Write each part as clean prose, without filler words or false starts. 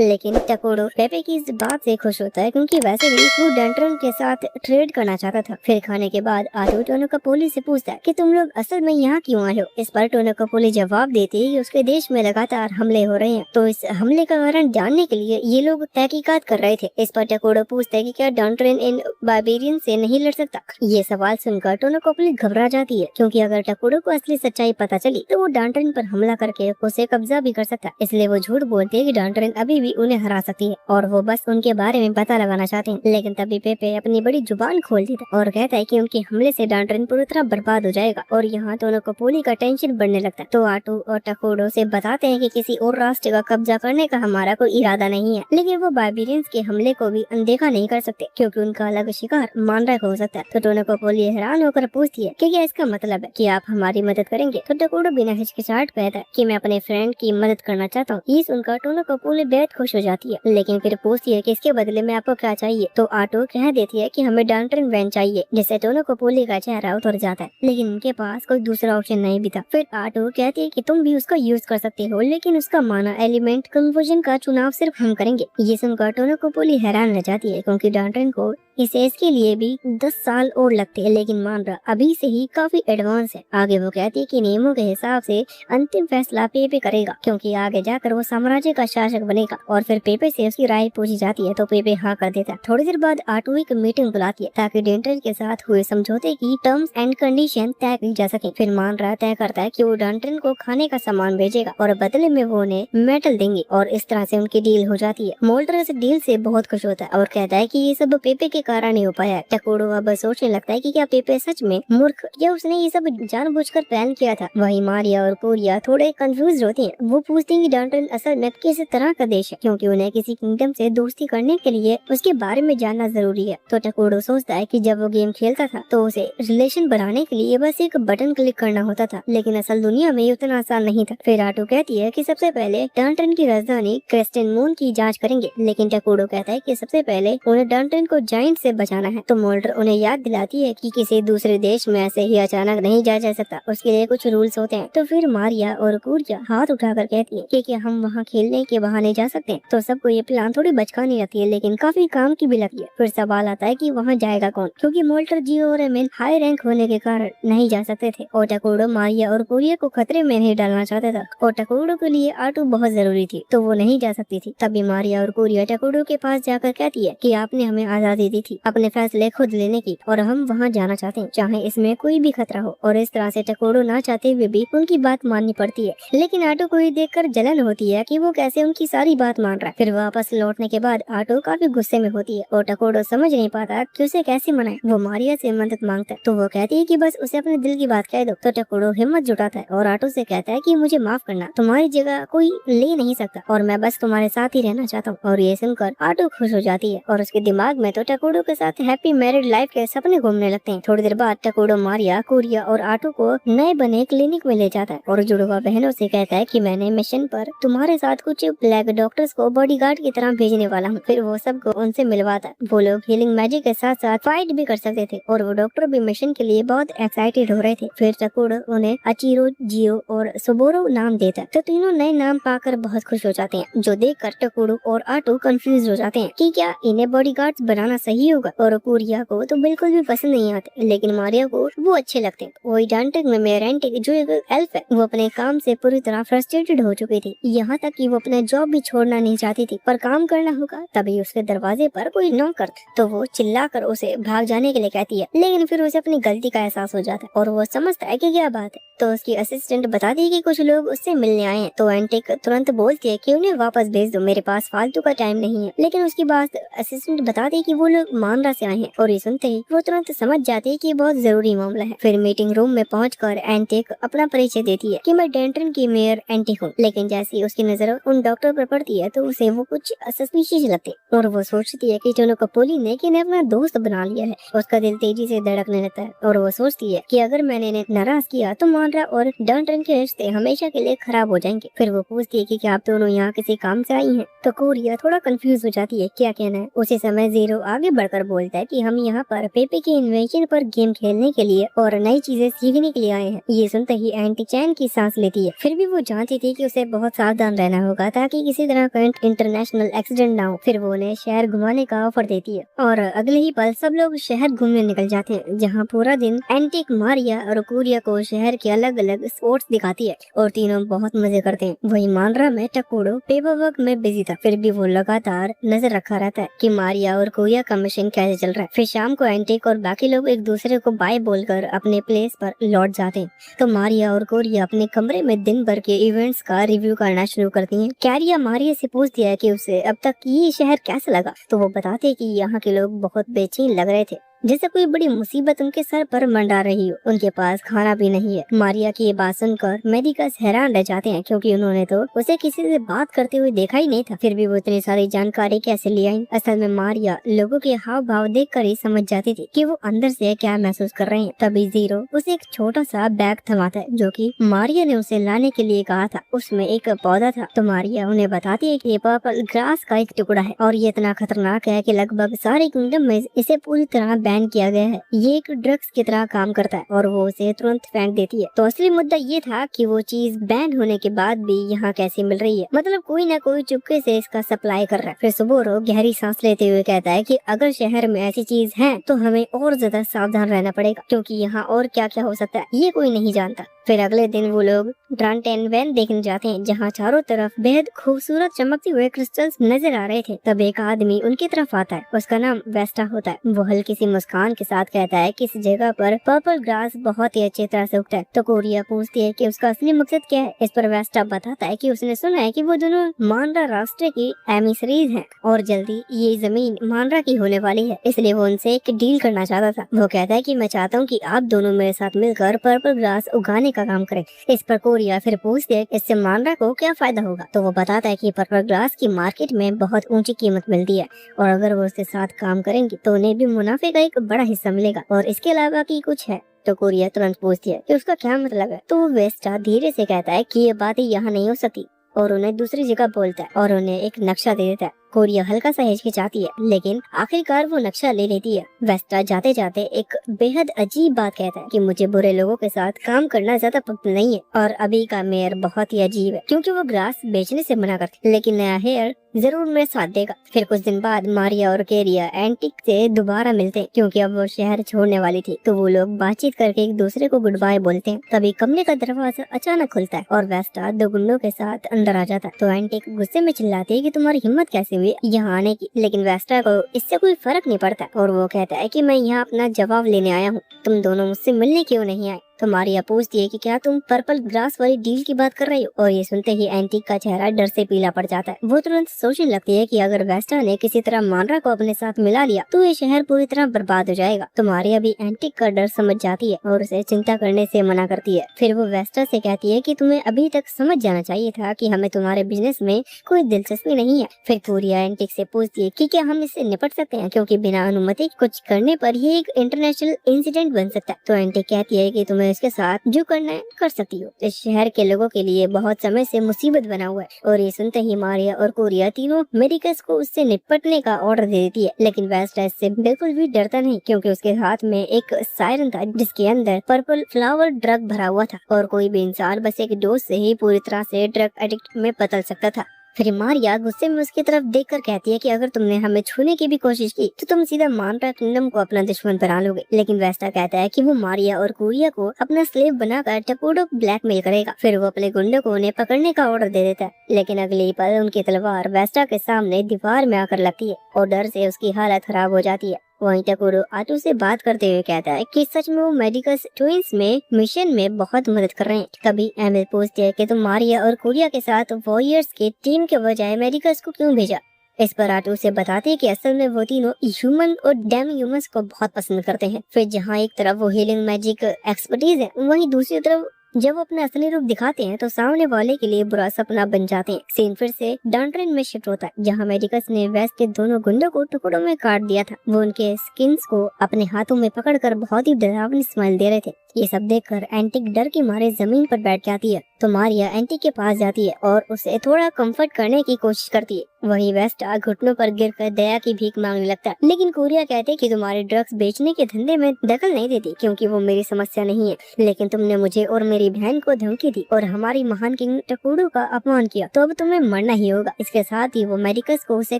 लेकिन टकोरो पेपे की इस बात से खुश होता है क्योंकि वैसे भी वो डंटरन के साथ ट्रेड करना चाहता था। फिर खाने के बाद आटू टोनोकोपोली से पूछता है कि तुम लोग असल में यहाँ क्यों आए हो। इस पर टोनोकोपोली जवाब देती है कि उसके देश में लगातार हमले हो रहे हैं, तो इस हमले का कारण जानने के लिए ये लोग तहकीकात कर रहे थे। इस पर टकोरो पूछता है कि क्या डंटरन इन बार्बेरियन से नहीं लड़ सकता। ये सवाल सुनकर टोनोकोपोली घबरा जाती है क्योंकि अगर टकोरो को असली सच्चाई पता चली तो वो डंटरन पर हमला करके उसे कब्जा भी कर सकता है। इसलिए वो झूठ बोलती है कि डंटरन अभी भी उन्हें हरा सकती है और वो बस उनके बारे में पता लगाना चाहते हैं। लेकिन तभी पेपे अपनी बड़ी जुबान खोल देता है और कहता है कि उनके हमले से डंटरन पूरी तरह बर्बाद हो जाएगा। और यहाँ टोनोकोपोली का टेंशन बढ़ने लगता है, तो आटू और टकोरो से बताते हैं कि किसी और राष्ट्र का कब्जा करने का हमारा कोई इरादा नहीं है, लेकिन वो बार्बेरियंस के हमले को भी अनदेखा नहीं कर सकते क्योंकि उनका अलग शिकार मानरा हो सकता है। तो टोनोकोपोली हैरान होकर पूछती है कि क्या इसका मतलब है कि आप हमारी मदद करेंगे। तो टकोरो बिना हिचकिचाहट कहता है कि मैं अपने फ्रेंड की मदद करना चाहता हूँ। ये सुनकर टोनोकोपोली बेहद खुश हो जाती है, लेकिन फिर पूछती है कि इसके बदले में आपको क्या चाहिए। तो आटो कह देती है कि हमें डंटरन वैन चाहिए, जिससे टोनोकोपोली का चेहरा उतर जाता है, लेकिन उनके पास कोई दूसरा ऑप्शन नहीं भी था। फिर आटो कहती है कि तुम भी उसका यूज कर सकते हो, लेकिन उसका माना एलिमेंट कन्वर्जन का चुनाव सिर्फ हम करेंगे। ये सुनकर टोनोकोपोली हैरान रह जाती है क्योंकि डंटरन को इसके लिए भी 10 साल और लगते हैं, लेकिन मानरा अभी से ही काफी एडवांस है। आगे वो कहती है कि नियमों के हिसाब से अंतिम फैसला पेपे करेगा क्योंकि आगे जाकर वो साम्राज्य का शासक बनेगा। और फिर पेपे से उसकी राय पूछी जाती है तो पेपे हाँ कर देता है। थोड़ी देर बाद आटू एक मीटिंग बुलाती है ताकि डंटरन के साथ हुए समझौते की टर्म्स एंड कंडीशन तय की जा सके। फिर मानरा तय करता है कि वो डंटरन को खाने का सामान भेजेगा और बदले में वो उन्हें मेटल देंगे, और इस तरह से उनकी डील हो जाती है। मोल्टर इस डील से बहुत खुश होता है और कहता है कि ये सब पेपे के कारण ही हो पाया है। टकोरो अब सोचने लगता है कि क्या पेपे सच में मूर्ख या उसने ये सब जानबूझकर प्लान किया था। वही मारिया और कोरिया थोड़े कंफ्यूज होती हैं। वो पूछती हैं कि डंटरन असल में किस तरह का देश है क्योंकि उन्हें किसी किंगडम से दोस्ती करने के लिए उसके बारे में जानना जरूरी है। तो टकोरो सोचता है कि जब वो गेम खेलता था तो उसे रिलेशन बनाने के लिए बस एक बटन क्लिक करना होता था, लेकिन असल दुनिया में उतना आसान नहीं था। फिर आटो कहती है कि सबसे पहले डंटरन की राजधानी क्रेस्टन मून की जांच करेंगे, लेकिन टकोरो कहता है कि सबसे पहले उन्हें डंटरन को जाइंट से बचाना है। तो मोल्टर उन्हें याद दिलाती है कि किसी दूसरे देश में ऐसे ही अचानक नहीं जाया जा सकता, उसके लिए कुछ रूल्स होते हैं। तो फिर मारिया और कोरिया हाथ उठाकर कहती है कि क्या हम वहाँ खेलने के बहाने जा सकते हैं। तो सबको ये प्लान थोड़ी बचकानी लगती है, लेकिन काफी काम की भी लगती है। फिर सवाल आता है कि वहाँ जाएगा कौन, क्योंकि मोल्टर, जियो और एमिल हाई रैंक होने के कारण नहीं जा सकते थे और टकोरो मारिया और कोरिया को खतरे में नहीं डालना चाहता था। और टकोरो के लिए आटू बहुत जरूरी थी, तो वो नहीं जा सकती थी। तभी मारिया और कोरिया टकोरो के पास जाकर कहती है कि आपने हमें आजादी दी थी अपने फैसले खुद लेने की, और हम वहाँ जाना चाहते हैं चाहे इसमें कोई भी खतरा हो। और इस तरह से टकोरो ना चाहते हुए भी उनकी बात माननी पड़ती है, लेकिन आटो को ये देखकर जलन होती है कि वो कैसे उनकी सारी बात मान रहा है। फिर वापस लौटने के बाद आटो काफी गुस्से में होती है और टकोरो समझ नहीं पाता कि उसे कैसे मनाए। वो मारिया से मदद मांगता है तो वो कहती है कि बस उसे अपने दिल की बात कह दो। तो टकोरो हिम्मत जुटाता है और आटो से कहता है कि मुझे माफ करना, तुम्हारी जगह कोई ले नहीं सकता और मैं बस तुम्हारे साथ ही रहना चाहता हूँ। और ये सुनकर आटो खुश हो जाती है और उसके दिमाग में तो टकोरो के साथ हैप्पी मैरिड लाइफ के सपने घूमने लगते हैं। थोड़ी देर बाद टकोरो मारिया, कोरिया और आटो को नए बने क्लिनिक में ले जाता है और जुड़वा बहनों से कहता है कि मैंने मिशन पर तुम्हारे साथ कुछ ब्लैक डॉक्टर्स को बॉडीगार्ड की तरह भेजने वाला हूँ। फिर वो सबको उनसे मिलवाता है। वो लोग हीलिंग मैजिक के साथ साथ फाइट भी कर सकते थे और वो डॉक्टर भी मिशन के लिए बहुत एक्साइटेड हो रहे थे। फिर टकोरो उन्हें अचीरो, जियो और सुबोरो नाम देता है, तो तीनों नए नाम पाकर बहुत खुश हो जाते हैं, जो देखकर टकोरो और आटो कंफ्यूज हो जाते हैं कि क्या इन्हें बॉडीगार्ड्स बनाना सही होगा। और कोरिया को तो बिल्कुल भी पसंद नहीं आते, लेकिन मारिया को वो अच्छे लगते हैं। वही डांटेक में मेरेंटिक जो एक एल्फ है, वो अपने काम से पूरी तरह फ्रस्ट्रेटेड हो चुकी थी, यहाँ तक कि वो अपना जॉब भी छोड़ना नहीं चाहती थी, पर काम करना होगा। तभी उसके दरवाजे पर कोई नॉक करता है, तो वो चिल्लाकर उसे भाग जाने के लिए कहती है, लेकिन फिर उसे अपनी गलती का एहसास हो जाता है और वो समझता है कि क्या बात है। तो उसकी असिस्टेंट बताती है कि कुछ लोग उससे मिलने आए हैं। तो एंटिक तुरंत बोलती है कि उन्हें वापस भेज दो, मेरे पास फालतू का टाइम नहीं है। लेकिन उसकी बात असिस्टेंट बताती है कि वो लोग मानरा से आए हैं, और ये सुनते ही वो तुरंत समझ जाती है कि बहुत जरूरी मामला है। फिर मीटिंग रूम में पहुंचकर एंटिक अपना परिचय देती है कि मैं डेंटन की मेयर एंटिक हूँ। लेकिन जैसे ही उसकी नजर उन डॉक्टर पर पड़ती है तो उसे वो कुछ सस्पिशियस लगते और वो सोचती है कि टोनोकोपोली ने इन्हें अपना दोस्त बना लिया है। उसका दिल तेजी से धड़कने लगता है और वो सोचती है कि अगर मैंने इन्हें नाराज किया तो मानरा और डेंटन के रिश्ते हमेशा के लिए खराब हो जाएंगे। फिर वो पूछती है कि क्या आप दोनों यहाँ किसी काम से आई हैं। तो कोरिया थोड़ा कंफ्यूज हो जाती है क्या कहना है। उसी समय जीरो आगे बढ़कर बोलता है कि हम यहाँ पर पेपे के इन्वेंशन पर गेम खेलने के लिए और नई चीजें सीखने के लिए आए हैं। ये सुनते ही एंटी चैन की सांस लेती है। फिर भी वो जानती थी कि उसे बहुत सावधान रहना होगा ताकि किसी तरह का इंटरनेशनल एक्सीडेंट ना हो। फिर वो उन्हें शहर घुमाने का ऑफर देती है और अगले ही पल सब लोग शहर घूमने निकल जाते हैं, जहाँ पूरा दिन एंटिक मारिया और कोरिया को शहर के अलग अलग स्पॉट्स दिखाती है और तीनों बहुत मजे करते हैं। वही मानरा में टकोड़ो पेपर वर्क में बिजी था, फिर भी वो लगातार नजर रखा रहता है कि मारिया और कोरिया का मिशन कैसे चल रहा है। फिर शाम को एंटिक और बाकी लोग एक दूसरे को बाय बोलकर अपने प्लेस पर लौट जाते हैं, तो मारिया और कोरिया अपने कमरे में दिन भर के इवेंट्स का रिव्यू करना शुरू करती हैं। कैरिया मारिया से पूछती है कि उसे अब तक ये शहर कैसा लगा, तो वो बताते हैं कि यहाँ के लोग बहुत बेचैन लग रहे थे, जैसे कोई बड़ी मुसीबत उनके सर पर मंडरा रही हो। उनके पास खाना भी नहीं है। मारिया की ये बात सुनकर मेडिकस हैरान रह जाते हैं, क्योंकि उन्होंने तो उसे किसी से बात करते हुए देखा ही नहीं था। फिर भी वो इतनी सारी जानकारी कैसे ले आई। असल में मारिया लोगों के हाव भाव देखकर ही समझ जाती थी कि वो अंदर से क्या महसूस कर रहे हैं। तभी जीरो उसे एक छोटा सा बैग थमाता है, जो कि मारिया ने उसे लाने के लिए कहा था। उसमें एक पौधा था, तो मारिया उन्हें बताती है कि ये पर्पल ग्रास का एक टुकड़ा है और ये इतना खतरनाक है कि लगभग सारे किंगडम में इसे पूरी तरह बैन किया गया है। ये एक ड्रग्स की तरह काम करता है और वो उसे तुरंत फेंक देती है। तो असली मुद्दा ये था कि वो चीज बैन होने के बाद भी यहाँ कैसे मिल रही है, मतलब कोई ना कोई चुपके से इसका सप्लाई कर रहा है। फिर सुबोरो गहरी सांस लेते हुए कहता है कि अगर शहर में ऐसी चीज है तो हमें और ज्यादा सावधान रहना पड़ेगा, क्योंकि यहाँ और क्या क्या हो सकता है ये कोई नहीं जानता। फिर अगले दिन वो लोग ड्रांटेन वैन देखने जाते हैं, जहाँ चारों तरफ बेहद खूबसूरत चमकते हुए क्रिस्टल्स नजर आ रहे थे। तब एक आदमी उनकी तरफ आता है, उसका नाम वेस्टा होता है। वो हल्की सी मुस्कान के साथ कहता है कि इस जगह पर पर्पल ग्रास बहुत ही अच्छी तरह से उगता है। तो कोरिया पूछती है कि उसका असली मकसद क्या है। इस पर वेस्टा बताता है कि उसने सुना है कि वो दोनों मानरा राष्ट्र की एमिसरीज हैं और जल्दी ये जमीन मानरा की होने वाली है, इसलिए वो उनसे एक डील करना चाहता था। वो कहता है कि मैं चाहता हूँ कि आप दोनों मेरे साथ मिलकर पर्पल ग्रास उगाने का काम करें। इस पर कोरिया फिर पूछती है इससे मानरा को क्या फायदा होगा। तो वो बताता है कि पर्पल ग्रास की मार्केट में बहुत ऊंची कीमत मिलती है और अगर वो उसके साथ काम करेंगे तो उन्हें भी मुनाफे का एक बड़ा हिस्सा मिलेगा, और इसके अलावा की कुछ है। तो कोरिया तुरंत पूछती है कि उसका क्या मतलब है। तो वो वेस्टा धीरे से कहता है कि ये बातें यहाँ नहीं हो सकती और उन्हें दूसरी जगह बोलता है और उन्हें एक नक्शा दे देता है। कोरिया हल्का सा हिचकिचाती है, लेकिन आखिरकार वो नक्शा ले लेती है। वेस्टा जाते जाते एक बेहद अजीब बात कहता है कि मुझे बुरे लोगों के साथ काम करना ज्यादा पसंद नहीं है, और अभी का मेयर बहुत ही अजीब है क्योंकि वो ग्रास बेचने से मना करती, लेकिन नया हेयर जरूर मेरे साथ देगा। फिर कुछ दिन बाद मारिया और केरिया एंटिक से दोबारा मिलते हैं, क्योंकि अब वो शहर छोड़ने वाली थी। तो वो लोग बातचीत करके एक दूसरे को गुड बाय बोलते हैं। तभी कमरे का दरवाजा अचानक खुलता है और वेस्टा दो गुंडों के साथ अंदर आ जाता है। तो एंटिक गुस्से में चिल्लाती है कि तुम्हारी हिम्मत कैसे हुई यहाँ आने की, लेकिन वेस्टा को इससे कोई फर्क नहीं पड़ता और वो कहता है कि मैं यहाँ अपना जवाब लेने आया हूँ, तुम दोनों मुझसे मिलने क्यों नहीं आए। तो मारिया पूछती है कि क्या तुम पर्पल ग्रास वाली डील की बात कर रही हो, और ये सुनते ही एंटिक का चेहरा डर से पीला पड़ जाता है। वो तुरंत सोचने लगती है कि अगर वेस्टा ने किसी तरह मानरा को अपने साथ मिला लिया तो ये शहर पूरी तरह बर्बाद हो जाएगा। तो मारिया भी एंटिक का डर समझ जाती है और उसे चिंता करने से मना करती है। फिर वो वेस्टा से कहती है कि तुम्हें अभी तक समझ जाना चाहिए था कि हमें तुम्हारे बिजनेस में कोई दिलचस्पी नहीं है। फिर कोरिया एंटिक से पूछती है कि क्या हम इससे निपट सकते हैं, क्योंकि बिना अनुमति कुछ करने पर ये एक इंटरनेशनल इंसिडेंट बन सकता है। तो एंटिक कहती है कि तुम्हें इसके साथ जो करना है कर सकती हो, इस शहर के लोगों के लिए बहुत समय से मुसीबत बना हुआ है। और ये सुनते ही मारिया और कोरिया तीनों मेडिकस को उससे निपटने का ऑर्डर दे देती है, लेकिन वेस्टा इससे बिल्कुल भी डरता नहीं, क्योंकि उसके हाथ में एक सायरन था जिसके अंदर पर्पल फ्लावर ड्रग भरा हुआ था और कोई भी इंसान बस एक डोज से ही पूरी तरह से ड्रग एडिक्ट में बदल सकता था। फिर मारिया गुस्से में उसकी तरफ देखकर कहती है कि अगर तुमने हमें छूने की भी कोशिश की तो तुम सीधा मानरा किंगडम को अपना दुश्मन बना लोगे। लेकिन वेस्टा कहता है कि वो मारिया और कोरिया को अपना स्लेव बनाकर टकोडो ब्लैकमेल करेगा। फिर वो अपने गुंडों को उन्हें पकड़ने का ऑर्डर दे देता है, लेकिन अगले ही पल उनकी तलवार वेस्टा के सामने दीवार में आकर लगती है और डर से उसकी हालत खराब हो जाती है। वहीं टकोरो आटू से बात करते हुए कहता है कि सच में वो मेडिकस ट्विंस में मिशन में बहुत मदद कर रहे हैं। तभी एमिल पूछती है कि तुम मारिया और कोरिया के साथ वॉरियर्स के टीम के बजाय मेडिकस को क्यों भेजा। इस पर आटू से बताते हैं कि असल में वो तीनों ह्यूमन और डेम ह्यूमंस को बहुत पसंद करते हैं। फिर जहाँ एक तरफ वो हीलिंग मैजिक एक्सपर्टीज है, वहीं दूसरी तरफ जब वो अपना असली रूप दिखाते हैं तो सामने वाले के लिए बुरा सपना बन जाते हैं। सीन फिर से डांट्रेन में शिफ्ट होता है, जहाँ मेडिकस ने वेस्ट के दोनों गुंडों को टुकड़ों में काट दिया था। वो उनके स्किन्स को अपने हाथों में पकड़कर बहुत ही डरावनी स्माइल दे रहे थे। ये सब देखकर एंटिक डर के मारे जमीन पर बैठ जाती है। तो मारिया एंटिक के पास जाती है और उसे थोड़ा कंफर्ट करने की कोशिश करती है। वहीं वेस्टा घुटनों पर गिरकर दया की भीख मांगने लगता है, लेकिन कोरिया कहते कि तुम्हारे ड्रग्स बेचने के धंधे में दखल नहीं देती क्योंकि वो मेरी समस्या नहीं है, लेकिन तुमने मुझे और मेरी बहन को धमकी दी और हमारी महान किंग टकुडो का अपमान किया, तो अब तुम्हें मरना ही होगा। इसके साथ ही वो मेडिकल्स को उसे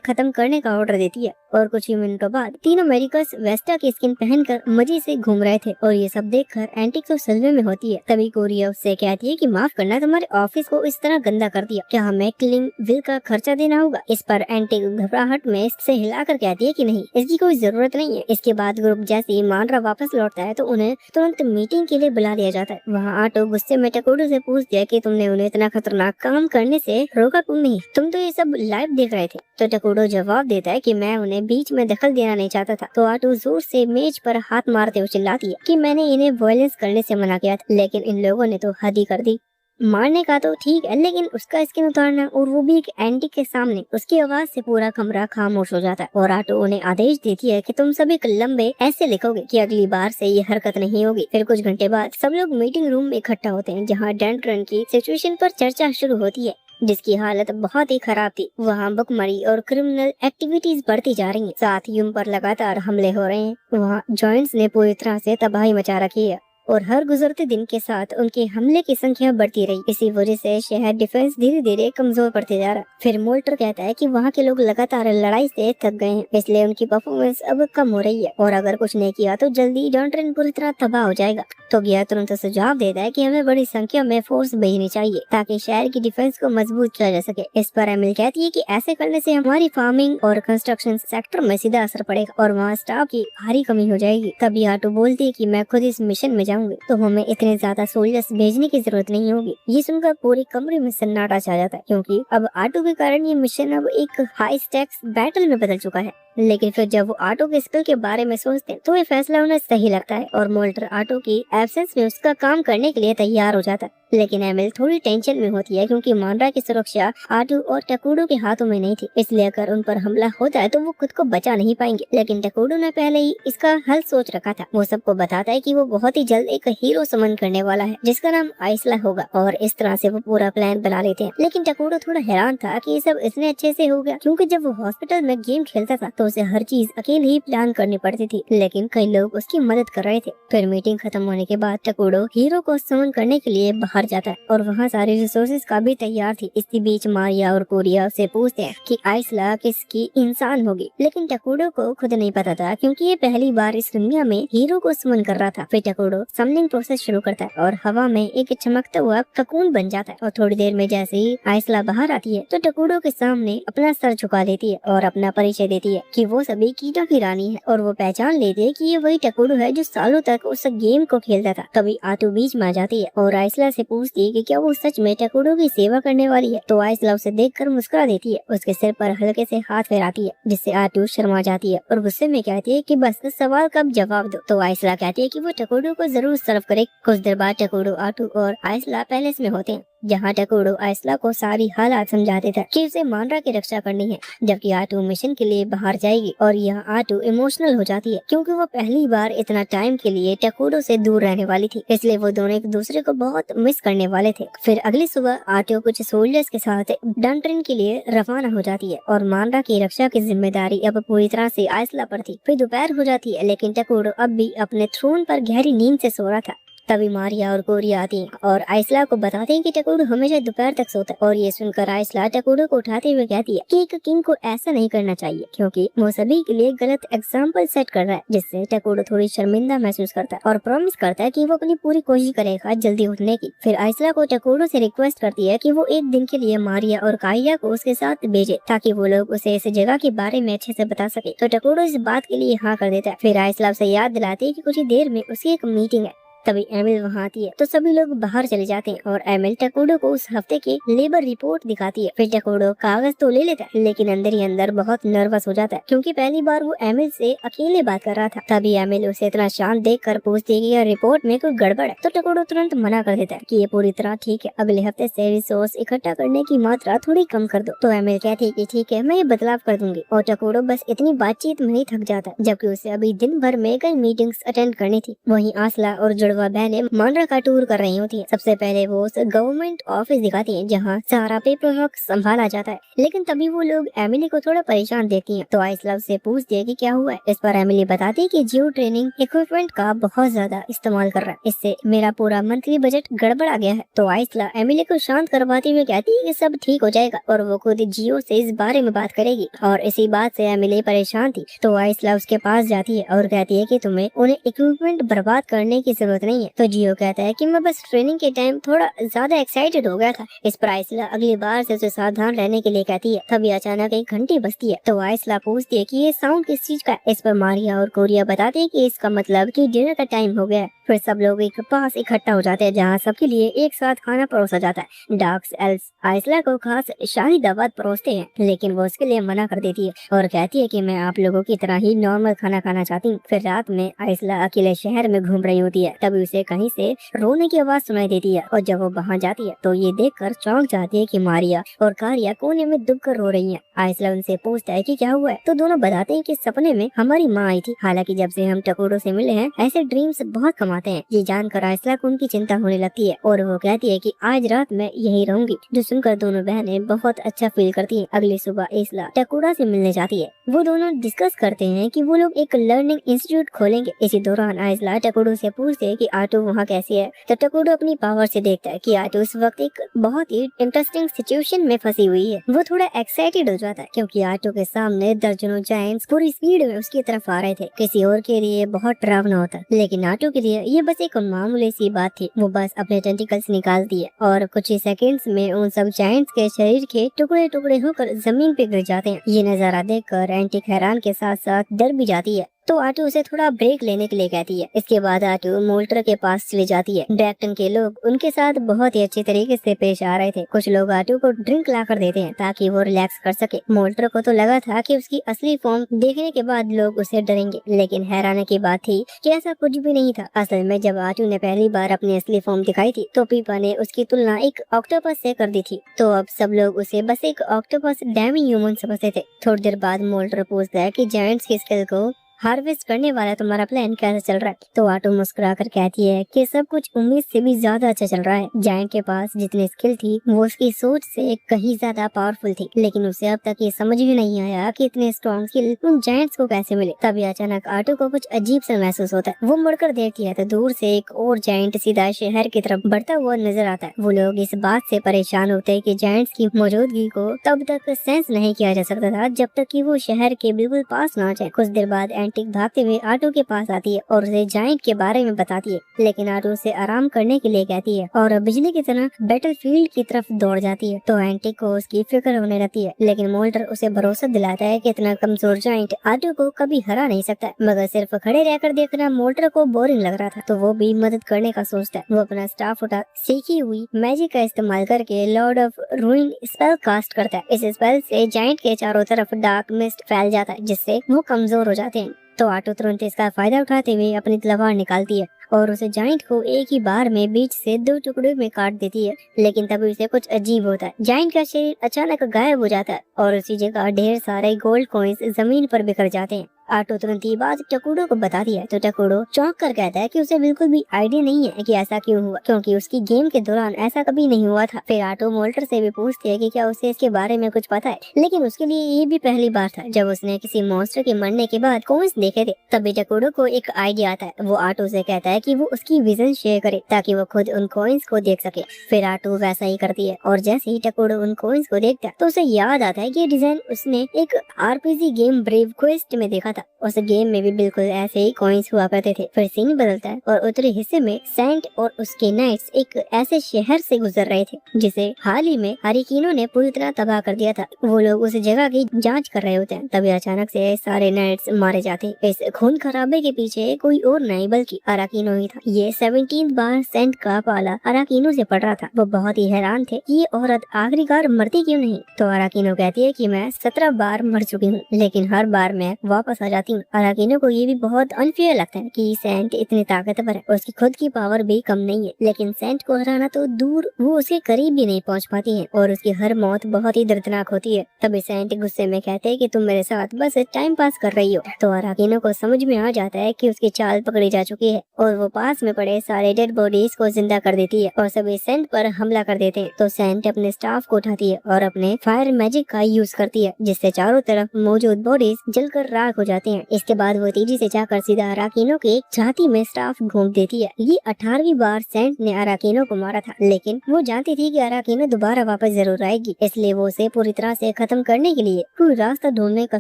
खत्म करने का ऑर्डर देती है और कुछ ही मिनटों बाद तीनों मेडिकल्स वेस्टा की स्किन पहनकर मजे से घूम रहे थे और ये सब देखकर एंटिक तो सदमे में होती है। तभी कोरिया उससे कहती है कि माफ करना, तुम्हारे ऑफिस को इस तरह गंदा कर दिया, क्या हमें क्लीनिंग बिल का खर्चा देना होगा? इस पर एंटिक घबराहट में से हिलाकर कहती है कि नहीं, इसकी कोई जरूरत नहीं है। इसके बाद ग्रुप जैसे ही मानरा वापस लौटता है तो उन्हें तुरंत मीटिंग के लिए बुला लिया जाता है। वहाँ आटो गुस्से में टकुडो से पूछती है कि तुमने उन्हें इतना खतरनाक काम करने से रोका क्यों नहीं, तुम तो ये सब लाइव देख रहे थे। तो टकुडो जवाब देता है कि मैं उन्हें बीच में दखल देना नहीं चाहता था। तो आटो जोर से मेज पर हाथ मारते हुए चिल्लाती है कि मैंने इन्हें वायलेंस करने से मना किया था, लेकिन इन लोगों ने तो हद ही कर दी। मारने का तो ठीक है, लेकिन उसका स्किन उतारना, और वो भी एक एंटिक के सामने। उसकी आवाज से पूरा कमरा खामोश हो जाता है और आटो उन्हें आदेश देती है कि तुम सभी लंबे ऐसे लिखोगे कि अगली बार से ये हरकत नहीं होगी। फिर कुछ घंटे बाद सब लोग मीटिंग रूम में इकट्ठा होते हैं जहाँ डेंड्रन की सिचुएशन पर चर्चा शुरू होती है, जिसकी हालत बहुत ही खराब थी। वहाँ भुखमरी और क्रिमिनल एक्टिविटीज बढ़ती जा रही हैं, साथ ही उन पर लगातार हमले हो रहे हैं। वहाँ जॉइंट्स ने पूरी तरह से तबाही मचा रखी है और हर गुजरते दिन के साथ उनके हमले की संख्या बढ़ती रही। इसी वजह से शहर डिफेंस धीरे धीरे कमजोर पड़ते जा रहा। फिर मोल्टर कहता है कि वहाँ के लोग लगातार लड़ाई से थक गए हैं, इसलिए उनकी परफॉर्मेंस अब कम हो रही है और अगर कुछ नहीं किया तो जल्दी डॉन्ट्रेन पूरी तरह तबाह हो जाएगा। तो गिया तुरंत सुझाव देता है कि हमें बड़ी संख्या में फोर्स भेजनी चाहिए ताकि शहर की डिफेंस को मजबूत किया जा सके। इस पर एमिल कहती है कि ऐसे करने से हमारी फार्मिंग और कंस्ट्रक्शन सेक्टर में सीधा असर पड़ेगा और वहाँ स्टाफ की भारी कमी हो जाएगी। तभी आटो बोलती है कि मैं खुद इस मिशन में जाऊंगी, तो हमें इतने ज्यादा सोल्जर्स भेजने की जरूरत नहीं होगी। ये सुनकर पूरे कमरे में सन्नाटा छा जाता है क्योंकि अब आटो के कारण ये मिशन अब एक हाई स्टेक्स बैटल में बदल चुका है। लेकिन फिर जब वो आटो के स्किल के बारे में सोचते हैं तो ये फैसला उन्हें सही लगता है और मोल्टर आटो की एब्सेंस में उसका काम करने के लिए तैयार हो जाता है। लेकिन एमिल थोड़ी टेंशन में होती है क्योंकि मानरा की सुरक्षा आटो और टकुडो के हाथों में नहीं थी, इसलिए अगर उन पर हमला होता है तो वो खुद को बचा नहीं पाएंगे। लेकिन टकुडो ने पहले ही इसका हल सोच रखा था। वो सबको बताता है कि वो बहुत ही जल्द एक हीरो समन करने वाला है जिसका नाम आइसला होगा और इस तरह से वो पूरा प्लान बना लेते हैं। लेकिन टकुडो थोड़ा हैरान था कि ये सब इतने अच्छे से हो गया क्योंकि जब वो हॉस्पिटल में गेम खेलता था तो उसे हर चीज अकेले ही प्लान करनी पड़ती थी, लेकिन कई लोग उसकी मदद कर रहे थे। फिर मीटिंग खत्म होने के बाद टकुडो हीरो को समन करने के लिए बाहर जाता है और वहाँ सारी रिसोर्सेज का भी तैयार थी। इसी बीच मारिया और कोरिया से पूछते हैं कि आइसला किसकी इंसान होगी, लेकिन टकुडो को खुद नहीं पता था क्योंकि ये पहली बार इस दुनिया में हीरो को समन कर रहा था। फिर टकुडो समनिंग प्रोसेस शुरू करता है और हवा में एक चमकता हुआ ककून बन जाता है और थोड़ी देर में जैसे ही आइसला बाहर आती है तो टकुडो के सामने अपना सर झुका लेती है और अपना परिचय देती है कि वो सभी कीटो की रानी है और वो पहचान लेती है कि ये वही टकुडो है जो सालों तक उस गेम को खेलता था। तभी आटो बीच में आ जाती है और आइसला से पूछती है कि क्या वो सच में टकुडो की सेवा करने वाली है। तो आइसला उसे देखकर मुस्कुरा देती है, उसके सिर पर हल्के से हाथ फेराती है जिससे आटो शर्मा जाती है और गुस्से में कहती है कि बस इस सवाल का जवाब दो। तो आइसला कहती है कि वो टकुडो को जरूर सर्व करे। कुछ देर बाद टकुडो, आटो और आइसला पैलेस में होते हैं जहाँ टकुडो आइसला को सारी हालात समझाते थे कि उसे मानरा की रक्षा करनी है, जबकि आटो मिशन के लिए बाहर जाएगी। और यह आटो इमोशनल हो जाती है क्योंकि वो पहली बार इतना टाइम के लिए टकुडो से दूर रहने वाली थी, इसलिए वो दोनों एक दूसरे को बहुत मिस करने वाले थे। फिर अगली सुबह आटो कुछ सोल्जर्स के साथ डंट्रेन के लिए रवाना हो जाती है और मानरा की रक्षा की जिम्मेदारी अब पूरी तरह से आइसला पर थी। फिर दोपहर हो जाती है लेकिन टकुडो अब भी अपने थ्रोन पर गहरी नींद से सो रहा था। तभी मारिया और कोरिया आती हैं और आइसला को बताते हैं कि टकुडो हमेशा दोपहर तक सोता है। और ये सुनकर आइसला टकुडो को उठाते हुए कहती है कि एक किंग को ऐसा नहीं करना चाहिए क्योंकि वो सभी के लिए गलत एग्जाम्पल सेट कर रहा है, जिससे टकुडो थोड़ी शर्मिंदा महसूस करता है और प्रॉमिस करता है कि वो अपनी पूरी कोशिश करेगा जल्दी उठने की। फिर आइसला को टकुडो से रिक्वेस्ट करती है कि वो एक दिन के लिए मारिया और काइया को उसके साथ भेजे ताकि वो लोग उसे इस जगह के बारे में अच्छे से बता सके। तो टकुडो इस बात के लिए हाँ कर देता है। फिर आइसला उसे याद दिलाती है कि कुछ ही देर में उसकी एक मीटिंग है। तभी एमिल वहाँ आती है तो सभी लोग बाहर चले जाते हैं और एमिल टकुडो को उस हफ्ते की लेबर रिपोर्ट दिखाती है। फिर टकुडो कागज तो ले लेता है लेकिन अंदर ही अंदर बहुत नर्वस हो जाता है क्योंकि पहली बार वो एमिल से अकेले बात कर रहा था। तभी एमिल उसे इतना शांत देख कर पूछती है कि यह रिपोर्ट में कोई गड़बड़ है। तो टकुडो तुरंत मना कर देता है कि ये पूरी तरह ठीक है, अगले हफ्ते से रिसोर्स इकट्ठा करने की मात्रा थोड़ी कम कर दो। तो एमिल कहती है कि ठीक है, मैं ये बदलाव कर दूंगी। और टकुडो बस इतनी बातचीत में ही थक जाता है जबकि उसे अभी दिन भर में कई मीटिंग्स अटेंड करनी थी। वहीं आसला और जुड़वा बहनें मांड्रा का टूर कर रही होती है। सबसे पहले वो उस गवर्नमेंट ऑफिस दिखाती है जहाँ सारा पेपर वर्क संभाला जाता है, लेकिन तभी वो लोग एमिली को थोड़ा परेशान देखती हैं। तो आइसला उससे पूछती है कि क्या हुआ है। इस पर एमिली बताती है कि जियो ट्रेनिंग इक्विपमेंट का बहुत ज्यादा इस्तेमाल कर रहा है, इससे मेरा पूरा मंथली बजट गड़बड़ा गया है। तो आइसला एमिली को शांत करवाती हुए कहती है कि सब ठीक हो जाएगा और वो खुद जियो से इस बारे में बात करेगी। और इसी बात से एमिली परेशान थी। तो आइसला उसके पास जाती है और कहती है कि तुम्हें उन्हें इक्विपमेंट बर्बाद करने की जरूरत नहीं है। तो जियो कहता है कि मैं बस ट्रेनिंग के टाइम थोड़ा ज्यादा एक्साइटेड हो गया था। इस पर आइसला अगली बार से उसे सावधान रहने के लिए कहती है। तभी अचानक एक घंटी बजती है। तो आइसला पूछती है कि ये साउंड किस चीज का है। इस पर मारिया और कोरिया बताते हैं कि इसका मतलब कि डिनर का टाइम हो गया है। फिर सब लोग एक पास इकट्ठा हो जाते हैं जहाँ सबके लिए एक साथ खाना परोसा जाता है। डार्क्स एल्स आइसला को खास शाही दावत परोसते हैं, लेकिन वो उसके लिए मना कर देती है और कहती है कि मैं आप लोगों की तरह ही नॉर्मल खाना खाना चाहती हूँ। फिर रात में आइसला अकेले शहर में घूम रही होती है। तभी उसे कहीं से रोने की आवाज सुनाई देती है और जब वो वहाँ जाती है तो ये देखकर चौंक जाती है कि मारिया और कारिया कोने में दुब कर रो रही हैं। आइसला उनसे पूछता है कि क्या हुआ है। तो दोनों बताते हैं कि सपने में हमारी माँ आई थी। हालांकि जब से हम टकोरो से मिले हैं ऐसे ड्रीम्स बहुत कम आते हैं। ये जानकर आइसला को उनकी चिंता होने लगती है और वो कहती है कि आज रात मैं यही रहूंगी। जो सुनकर दोनों बहनें बहुत अच्छा फील करती हैं। अगली सुबह आइसला टकोरा से मिलने जाती है। वो दोनों डिस्कस करते हैं कि वो लोग एक लर्निंग इंस्टीट्यूट खोलेंगे। इसी दौरान आइसला टकोरो से पूछते है कि आटो वहाँ कैसी है। तो टकोरो अपनी पावर से देखता है कि आटो उस वक्त एक बहुत ही इंटरेस्टिंग सिचुएशन में फंसी हुई है। वो थोड़ा एक्साइटेड हो जाता है क्योंकि आटो के सामने दर्जनों जायंट्स पूरी स्पीड में उसकी तरफ आ रहे थे। किसी और के लिए बहुत डरावना होता, लेकिन आटो के लिए ये बस एक मामूली सी बात थी। वो बस अपने टेंटिकल्स निकालती है और कुछ ही सेकंड्स में उन सब जायंट्स के शरीर के टुकड़े टुकड़े होकर जमीन पे गिर जाते हैं। ये नजारा देखकर एंटिक हैरान के साथ साथ डर भी जाती है। तो आटो उसे थोड़ा ब्रेक लेने के लिए कहती है। इसके बाद आटो मोल्टर के पास चली जाती है। ड्रैक्टन के लोग उनके साथ बहुत ही अच्छे तरीके से पेश आ रहे थे। कुछ लोग आटो को ड्रिंक ला कर देते हैं ताकि वो रिलैक्स कर सके। मोल्टर को तो लगा था कि उसकी असली फॉर्म देखने के बाद लोग उसे डरेंगे, लेकिन हैरानी की बात थी कि ऐसा कुछ भी नहीं था। असल में जब आटो ने पहली बार अपनी असली फॉर्म दिखाई थी तो पीपा ने उसकी तुलना एक ऑक्टोपस से कर दी थी। तो अब सब लोग उसे बस एक ऑक्टोपस डैमी ह्यूमन समझते थे। थोड़ी देर बाद मोल्टर पूछता है कि जायंट्स की स्किल को हार्वेस्ट करने वाला तुम्हारा प्लान कैसे चल रहा है। तो आटो मुस्कुरा कर कहती है कि सब कुछ उम्मीद से भी ज्यादा अच्छा चल रहा है। जायंट के पास जितनी स्किल थी वो उसकी सोच से कहीं ज्यादा पावरफुल थी, लेकिन उसे अब तक ये समझ भी नहीं आया कि इतने स्ट्रॉन्ग स्किल उन जायंट्स को कैसे मिले। तभी अचानक आटो को कुछ अजीब सा महसूस होता है। वो मुड़कर देखती है तो दूर से एक और जायंट सीधा शहर की तरफ बढ़ता हुआ नजर आता है। वो लोग इस बात से परेशान होते हैं कि जायंट्स की मौजूदगी को तब तक सेंस नहीं किया जा सकता था जब तक कि वो शहर के बिल्कुल पास ना जाए। कुछ देर बाद एंटिक भागते हुए आटो के पास आती है और उसे जायंट के बारे में बताती है, लेकिन आटो उसे आराम करने के लिए कहती है और बिजली की तरह बैटलफील्ड की तरफ दौड़ जाती है। तो एंटिक को उसकी फिक्र होने लगती है, लेकिन मोल्टर उसे भरोसा दिलाता है कि इतना कमजोर जायंट आटो को कभी हरा नहीं सकता। मगर सिर्फ खड़े रहकर देखना मोल्टर को बोरिंग लग रहा था, तो वो भी मदद करने का सोचता है। वो अपना स्टाफ उठा सीखी हुई मैजिक का इस्तेमाल करके lord of ruin spell cast करता है। इस स्पेल से जायंट के चारों तरफ डार्क मिस्ट फैल जाता है, जिससे वो कमजोर हो जाते हैं। तो आटो तुरंत इसका फायदा उठाते हुए अपनी तलवार निकालती है और उसे जायंट को एक ही बार में बीच से 2 टुकड़े में काट देती है। लेकिन तभी उसे कुछ अजीब होता है। जायंट का शरीर अचानक गायब हो जाता है और उसी जगह ढेर सारे गोल्ड कॉइन्स जमीन पर बिखर जाते हैं। आटो तुरंत ये बात टकोडो को बताती है, तो टकोडो चौंक कर कहता है कि उसे बिल्कुल भी आइडिया नहीं है कि ऐसा क्यों हुआ, क्योंकि उसकी गेम के दौरान ऐसा कभी नहीं हुआ था। फिर आटो मोल्टर से भी पूछती है कि क्या उसे इसके बारे में कुछ पता है, लेकिन उसके लिए ये भी पहली बार था जब उसने किसी मॉन्स्टर के मरने के बाद कॉइन्स देखे थे। तभी टकोडो को एक आइडिया आता है। वो आटो से कहता है कि वो उसकी विजन शेयर करे ताकि वो खुद उन कॉइन्स को देख सके। फिर आटो वैसा ही करती है और जैसे ही टकोडो उन कॉइन्स को देखता है तो उसे याद आता है कि ये डिजाइन उसने एक आरपीजी गेम ब्रेव क्वेस्ट में देखा था। उस गेम में भी बिल्कुल ऐसे ही कॉइन्स हुआ करते थे। फिर सीन बदलता है और उत्तरी हिस्से में सेंट और उसके नाइट्स एक ऐसे शहर से गुजर रहे थे जिसे हाल ही में हरिकेनों ने पूरी तरह तबाह कर दिया था। वो लोग उस जगह की जांच कर रहे होते हैं। तभी अचानक से सारे नाइट्स मारे जाते हैं। इस खून खराबे के पीछे कोई और नहीं बल्कि अराकीनो ही था। ये 17 बार सेंट का पाला अराकीनो से पड़ रहा था। वो बहुत ही हैरान थे कि ये औरत आखिरकार मरती क्यों नहीं। तो अराकीनो कहती है कि मैं 17 बार मर चुकी हूँ, लेकिन हर बार मैं वापस आ जाती हूँ। अराकीनो को ये भी बहुत अनफेयर लगता है कि सेंट इतनी ताकतवर है, उसकी खुद की पावर भी कम नहीं है, लेकिन सेंट को हराना तो दूर, वो उसके करीब भी नहीं पहुँच पाती है और उसकी हर मौत बहुत ही दर्दनाक होती है। तभी सेंट गुस्से में कहते हैं कि तुम मेरे साथ बस टाइम पास कर रही हो। तो अराकीनो को समझ में आ जाता है कि उसकी चाल पकड़ी जा चुकी है और वो पास में पड़े सारे डेड बॉडीज को जिंदा कर देती है और सभी सेंट पर हमला कर देते हैं। तो सेंट अपने स्टाफ को उठाती है और अपने फायर मैजिक का यूज करती है, जिससे चारों तरफ मौजूद बॉडीज जलकर राख हो जाते हैं। इसके बाद वो तेजी से जाकर सीधा अराकीनो के छाती में स्टाफ घोंप देती है। ये 18वीं बार सेंट ने अराकीनो को मारा था, लेकिन वो जानती थी कि अराकीनो दोबारा वापस जरूर आएगी, इसलिए वो उसे पूरी तरह से खत्म करने के लिए कोई रास्ता ढूंढने का